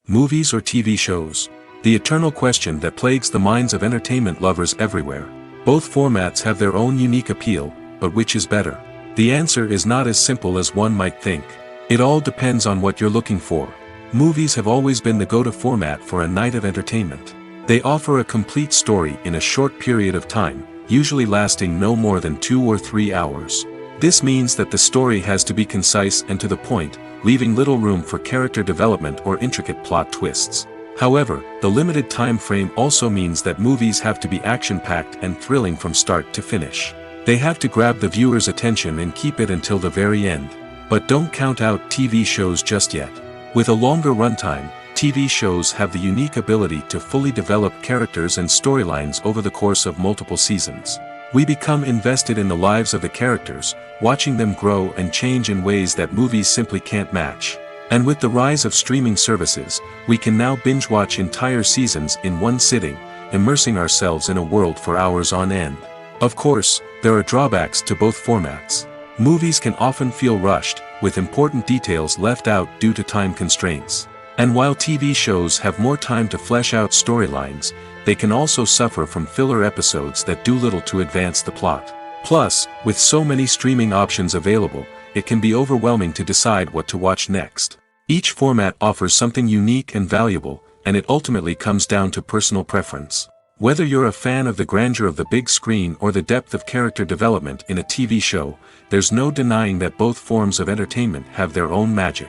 Movies or TV shows? The eternal question that plagues the minds of entertainment lovers everywhere. Both formats have their own unique appeal, but which is better? The answer is not as simple as one might think. It all depends on what you're looking for. Movies have always been the go-to format for a night of entertainment. They offer a complete story in a short period of time, usually lasting no more than 2 or 3 hours. This means that the story has to be concise and to the point, leaving little room for character development or intricate plot twists. However, the limited time frame also means that movies have to be action-packed and thrilling from start to finish. They have to grab the viewer's attention and keep it until the very end. But don't count out TV shows just yet. With a longer runtime, TV shows have the unique ability to fully develop characters and storylines over the course of multiple seasons. We become invested in the lives of the characters, watching them grow and change in ways that movies simply can't match. And with the rise of streaming services, we can now binge-watch entire seasons in one sitting, immersing ourselves in a world for hours on end. Of course, there are drawbacks to both formats. Movies can often feel rushed, with important details left out due to time constraints. And while TV shows have more time to flesh out storylines, they can also suffer from filler episodes that do little to advance the plot. Plus, with so many streaming options available, it can be overwhelming to decide what to watch next. Each format offers something unique and valuable, and it ultimately comes down to personal preference. Whether you're a fan of the grandeur of the big screen or the depth of character development in a TV show, there's no denying that both forms of entertainment have their own magic.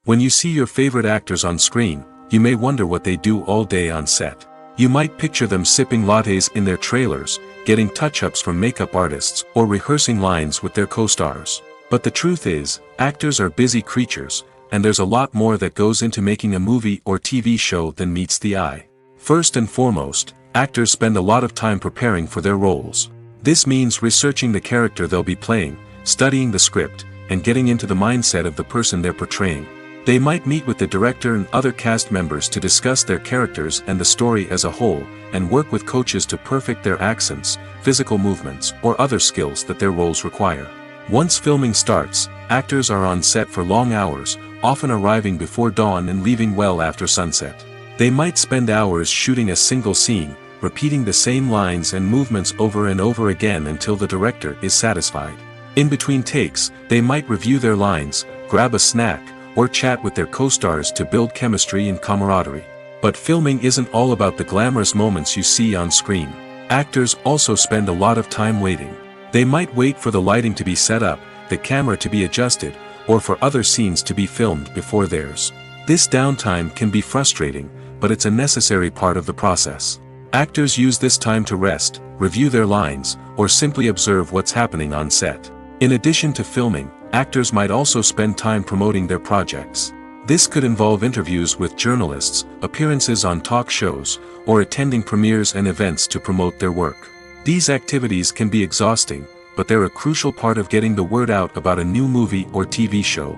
When you see your favorite actors on screen, you may wonder what they do all day on set. You might picture them sipping lattes in their trailers, getting touch-ups from makeup artists, or rehearsing lines with their co-stars. But the truth is, actors are busy creatures, and there's a lot more that goes into making a movie or TV show than meets the eye. First and foremost, actors spend a lot of time preparing for their roles. This means researching the character they'll be playing, studying the script, and getting into the mindset of the person they're portraying. They might meet with the director and other cast members to discuss their characters and the story as a whole, and work with coaches to perfect their accents, physical movements, or other skills that their roles require. Once filming starts, actors are on set for long hours, often arriving before dawn and leaving well after sunset. They might spend hours shooting a single scene, repeating the same lines and movements over and over again until the director is satisfied. In between takes, they might review their lines, grab a snack, or chat with their co-stars to build chemistry and camaraderie. But filming isn't all about the glamorous moments you see on screen. Actors also spend a lot of time waiting. They might wait for the lighting to be set up, the camera to be adjusted, or for other scenes to be filmed before theirs. This downtime can be frustrating, but it's a necessary part of the process. Actors use this time to rest, review their lines, or simply observe what's happening on set. In addition to filming, actors might also spend time promoting their projects. This could involve interviews with journalists, appearances on talk shows, or attending premieres and events to promote their work. These activities can be exhausting, but they're a crucial part of getting the word out about a new movie or TV show.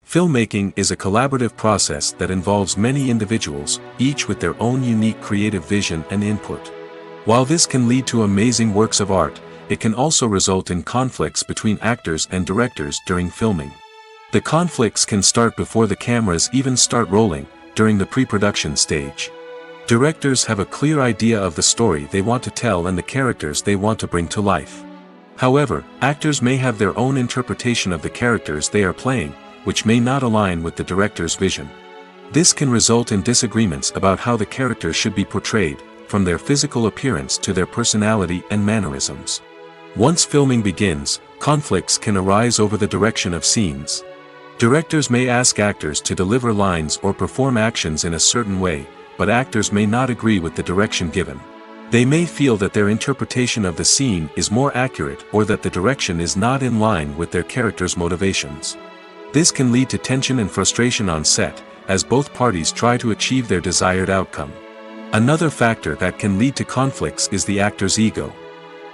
Filmmaking is a collaborative process that involves many individuals, each with their own unique creative vision and input. While this can lead to amazing works of art, it can also result in conflicts between actors and directors during filming. The conflicts can start before the cameras even start rolling, during the pre-production stage. Directors have a clear idea of the story they want to tell and the characters they want to bring to life. However, actors may have their own interpretation of the characters they are playing, which may not align with the director's vision. This can result in disagreements about how the characters should be portrayed, from their physical appearance to their personality and mannerisms. Once filming begins, conflicts can arise over the direction of scenes. Directors may ask actors to deliver lines or perform actions in a certain way, but actors may not agree with the direction given. They may feel that their interpretation of the scene is more accurate or that the direction is not in line with their character's motivations. This can lead to tension and frustration on set, as both parties try to achieve their desired outcome. Another factor that can lead to conflicts is the actor's ego.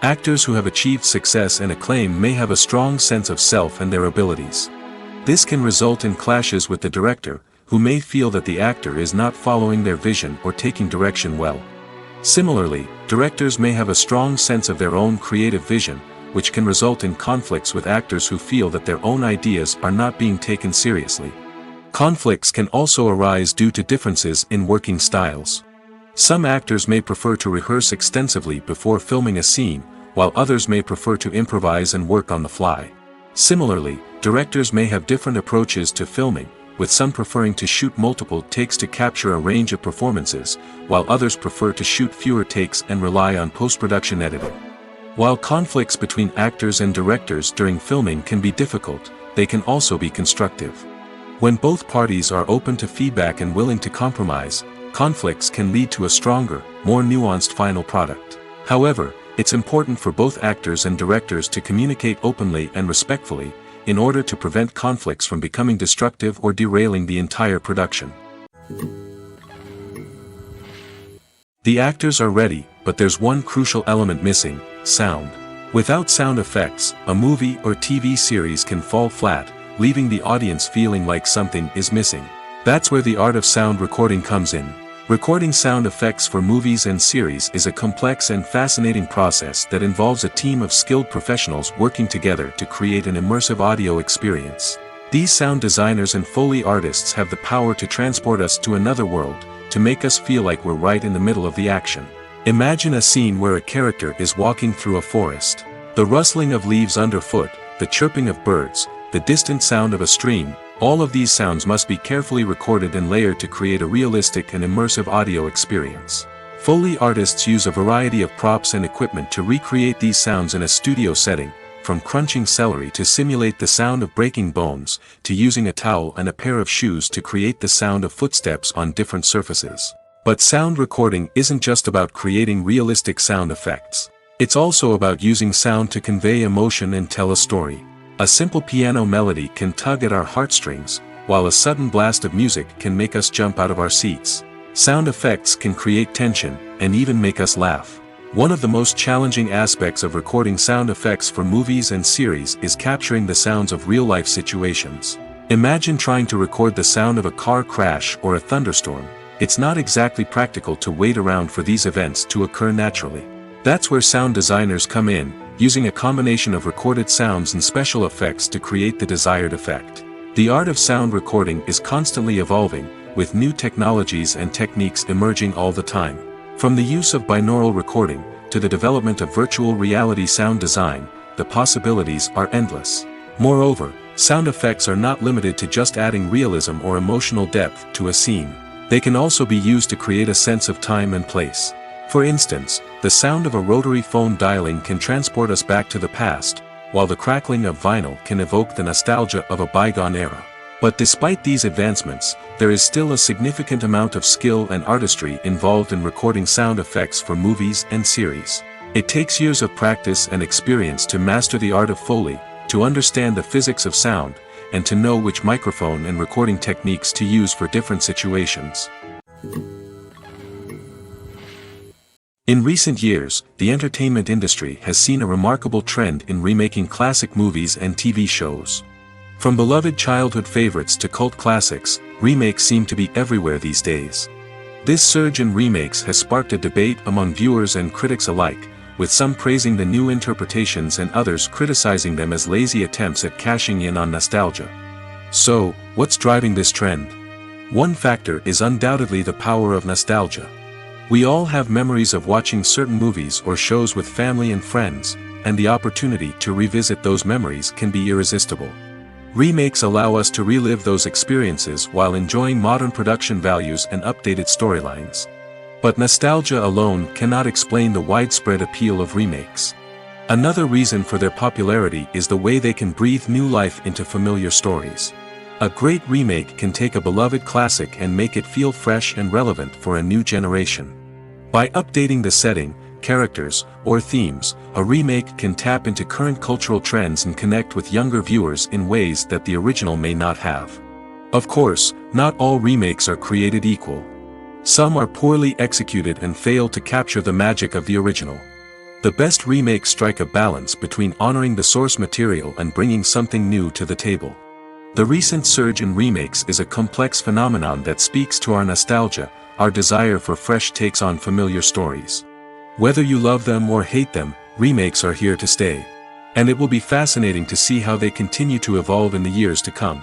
Actors who have achieved success and acclaim may have a strong sense of self and their abilities. This can result in clashes with the director, who may feel that the actor is not following their vision or taking direction well. Similarly, directors may have a strong sense of their own creative vision, which can result in conflicts with actors who feel that their own ideas are not being taken seriously. Conflicts can also arise due to differences in working styles. Some actors may prefer to rehearse extensively before filming a scene, while others may prefer to improvise and work on the fly. Similarly, directors may have different approaches to filming, with some preferring to shoot multiple takes to capture a range of performances, while others prefer to shoot fewer takes and rely on post-production editing. While conflicts between actors and directors during filming can be difficult, they can also be constructive. When both parties are open to feedback and willing to compromise, conflicts can lead to a stronger, more nuanced final product. However, It's important for both actors and directors to communicate openly and respectfully, in order to prevent conflicts from becoming destructive or derailing the entire production. The actors are ready, but there's one crucial element missing: sound. Without sound effects, a movie or TV series can fall flat, leaving the audience feeling like something is missing. That's where the art of sound recording comes in. Recording sound effects for movies and series is a complex and fascinating process that involves a team of skilled professionals working together to create an immersive audio experience. These sound designers and Foley artists have the power to transport us to another world, to make us feel like we're right in the middle of the action. Imagine a scene where a character is walking through a forest. The rustling of leaves underfoot, the chirping of birds, the distant sound of a stream, all of these sounds must be carefully recorded and layered to create a realistic and immersive audio experience. Foley artists use a variety of props and equipment to recreate these sounds in a studio setting, from crunching celery to simulate the sound of breaking bones, to using a towel and a pair of shoes to create the sound of footsteps on different surfaces. But sound recording isn't just about creating realistic sound effects. It's also about using sound to convey emotion and tell a story. A simple piano melody can tug at our heartstrings, while a sudden blast of music can make us jump out of our seats. Sound effects can create tension, and even make us laugh. One of the most challenging aspects of recording sound effects for movies and series is capturing the sounds of real-life situations. Imagine trying to record the sound of a car crash or a thunderstorm. It's not exactly practical to wait around for these events to occur naturally. That's where sound designers come in, using a combination of recorded sounds and special effects to create the desired effect. The art of sound recording is constantly evolving, with new technologies and techniques emerging all the time. From the use of binaural recording, to the development of virtual reality sound design, the possibilities are endless. Moreover, sound effects are not limited to just adding realism or emotional depth to a scene. They can also be used to create a sense of time and place. For instance, the sound of a rotary phone dialing can transport us back to the past, while the crackling of vinyl can evoke the nostalgia of a bygone era. But despite these advancements, there is still a significant amount of skill and artistry involved in recording sound effects for movies and series. It takes years of practice and experience to master the art of Foley, to understand the physics of sound, and to know which microphone and recording techniques to use for different situations. In recent years, the entertainment industry has seen a remarkable trend in remaking classic movies and TV shows. From beloved childhood favorites to cult classics, remakes seem to be everywhere these days. This surge in remakes has sparked a debate among viewers and critics alike, with some praising the new interpretations and others criticizing them as lazy attempts at cashing in on nostalgia. So, what's driving this trend? One factor is undoubtedly the power of nostalgia. We all have memories of watching certain movies or shows with family and friends, and the opportunity to revisit those memories can be irresistible. Remakes allow us to relive those experiences while enjoying modern production values and updated storylines. But nostalgia alone cannot explain the widespread appeal of remakes. Another reason for their popularity is the way they can breathe new life into familiar stories. A great remake can take a beloved classic and make it feel fresh and relevant for a new generation. By updating the setting, characters, or themes, a remake can tap into current cultural trends and connect with younger viewers in ways that the original may not have. Of course, not all remakes are created equal. Some are poorly executed and fail to capture the magic of the original. The best remakes strike a balance between honoring the source material and bringing something new to the table. The recent surge in remakes is a complex phenomenon that speaks to our nostalgia, our desire for fresh takes on familiar stories. Whether you love them or hate them, remakes are here to stay. And it will be fascinating to see how they continue to evolve in the years to come.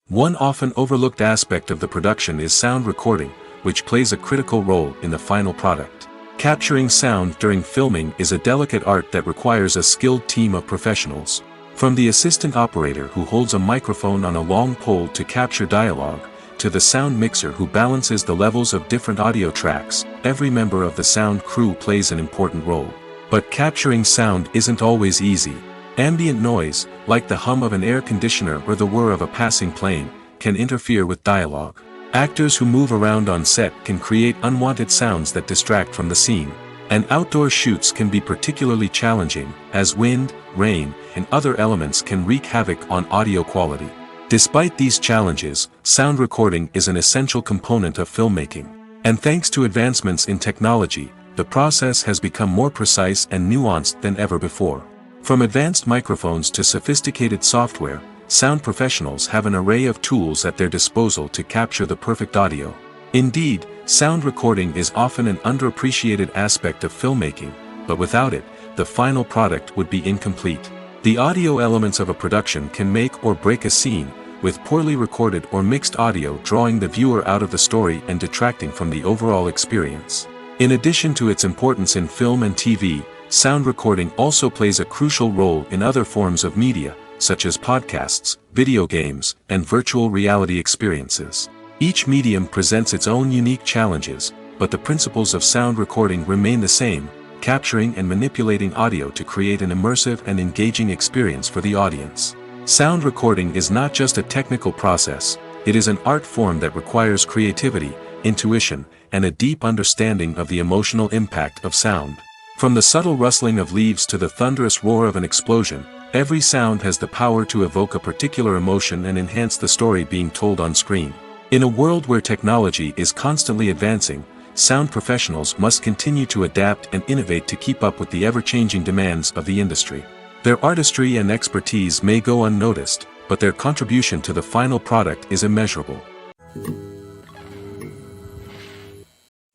One often overlooked aspect of the production is sound recording, which plays a critical role in the final product. Capturing sound during filming is a delicate art that requires a skilled team of professionals. From the assistant operator who holds a microphone on a long pole to capture dialogue, to the sound mixer who balances the levels of different audio tracks, every member of the sound crew plays an important role. But capturing sound isn't always easy. Ambient noise, like the hum of an air conditioner or the whir of a passing plane, can interfere with dialogue. Actors who move around on set can create unwanted sounds that distract from the scene. And outdoor shoots can be particularly challenging, as wind, rain, and other elements can wreak havoc on audio quality. Despite these challenges, sound recording is an essential component of filmmaking. And thanks to advancements in technology, the process has become more precise and nuanced than ever before. From advanced microphones to sophisticated software, sound professionals have an array of tools at their disposal to capture the perfect audio. Indeed, sound recording is often an underappreciated aspect of filmmaking, but without it, the final product would be incomplete. The audio elements of a production can make or break a scene, with poorly recorded or mixed audio drawing the viewer out of the story and detracting from the overall experience. In addition to its importance in film and TV, sound recording also plays a crucial role in other forms of media, such as podcasts, video games, and virtual reality experiences. Each medium presents its own unique challenges, but the principles of sound recording remain the same, capturing and manipulating audio to create an immersive and engaging experience for the audience. Sound recording is not just a technical process, it is an art form that requires creativity, intuition, and a deep understanding of the emotional impact of sound. From the subtle rustling of leaves to the thunderous roar of an explosion, every sound has the power to evoke a particular emotion and enhance the story being told on screen. In a world where technology is constantly advancing, sound professionals must continue to adapt and innovate to keep up with the ever-changing demands of the industry. Their artistry and expertise may go unnoticed, but their contribution to the final product is immeasurable.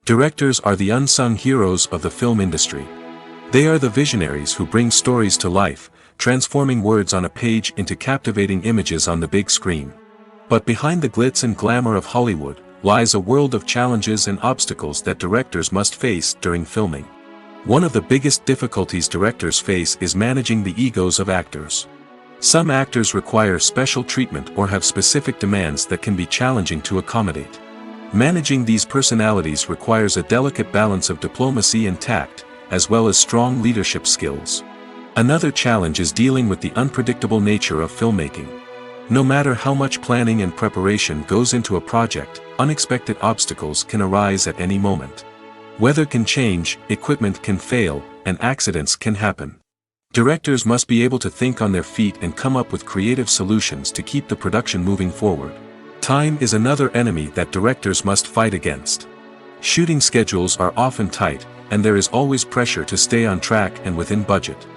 Directors are the unsung heroes of the film industry. They are the visionaries who bring stories to life, transforming words on a page into captivating images on the big screen. But behind the glitz and glamour of Hollywood, lies a world of challenges and obstacles that directors must face during filming. One of the biggest difficulties directors face is managing the egos of actors. Some actors require special treatment or have specific demands that can be challenging to accommodate. Managing these personalities requires a delicate balance of diplomacy and tact, as well as strong leadership skills. Another challenge is dealing with the unpredictable nature of filmmaking. No matter how much planning and preparation goes into a project, unexpected obstacles can arise at any moment. Weather can change, equipment can fail, and accidents can happen. Directors must be able to think on their feet and come up with creative solutions to keep the production moving forward. Time is another enemy that directors must fight against. Shooting schedules are often tight, and there is always pressure to stay on track and within budget.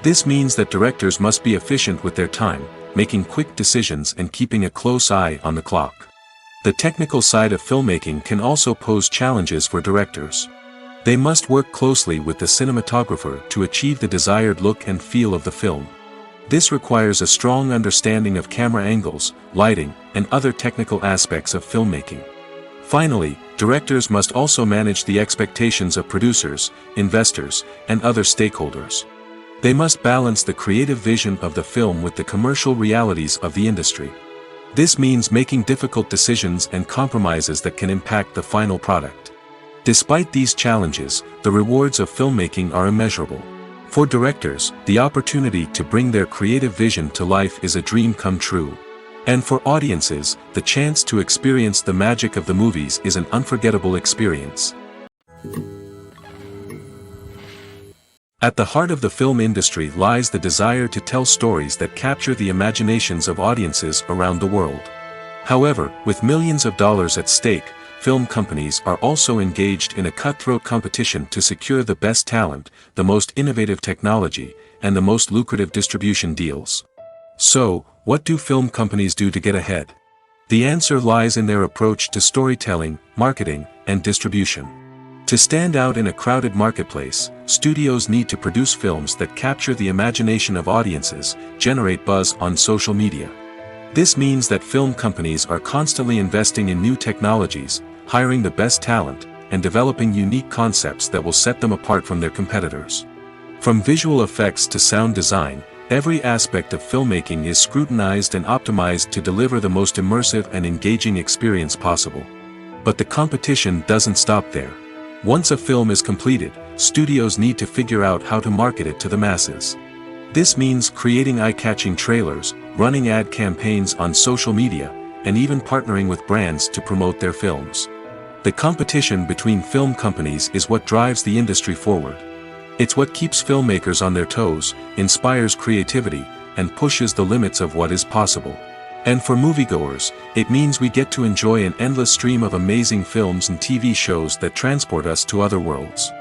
This means that directors must be efficient with their time, making quick decisions and keeping a close eye on the clock. The technical side of filmmaking can also pose challenges for directors. They must work closely with the cinematographer to achieve the desired look and feel of the film. This requires a strong understanding of camera angles, lighting, and other technical aspects of filmmaking. Finally, directors must also manage the expectations of producers, investors, and other stakeholders. They must balance the creative vision of the film with the commercial realities of the industry. This means making difficult decisions and compromises that can impact the final product. Despite these challenges, the rewards of filmmaking are immeasurable. For directors, the opportunity to bring their creative vision to life is a dream come true. And for audiences, the chance to experience the magic of the movies is an unforgettable experience. At the heart of the film industry lies the desire to tell stories that capture the imaginations of audiences around the world. However, with millions of dollars at stake, film companies are also engaged in a cutthroat competition to secure the best talent, the most innovative technology, and the most lucrative distribution deals. So, what do film companies do to get ahead? The answer lies in their approach to storytelling, marketing, and distribution. To stand out in a crowded marketplace, studios need to produce films that capture the imagination of audiences, generate buzz on social media. This means that film companies are constantly investing in new technologies, hiring the best talent, and developing unique concepts that will set them apart from their competitors. From visual effects to sound design, every aspect of filmmaking is scrutinized and optimized to deliver the most immersive and engaging experience possible. But the competition doesn't stop there. Once a film is completed, studios need to figure out how to market it to the masses. This means creating eye-catching trailers, running ad campaigns on social media, and even partnering with brands to promote their films. The competition between film companies is what drives the industry forward. It's what keeps filmmakers on their toes, inspires creativity, and pushes the limits of what is possible. And for moviegoers, it means we get to enjoy an endless stream of amazing films and TV shows that transport us to other worlds.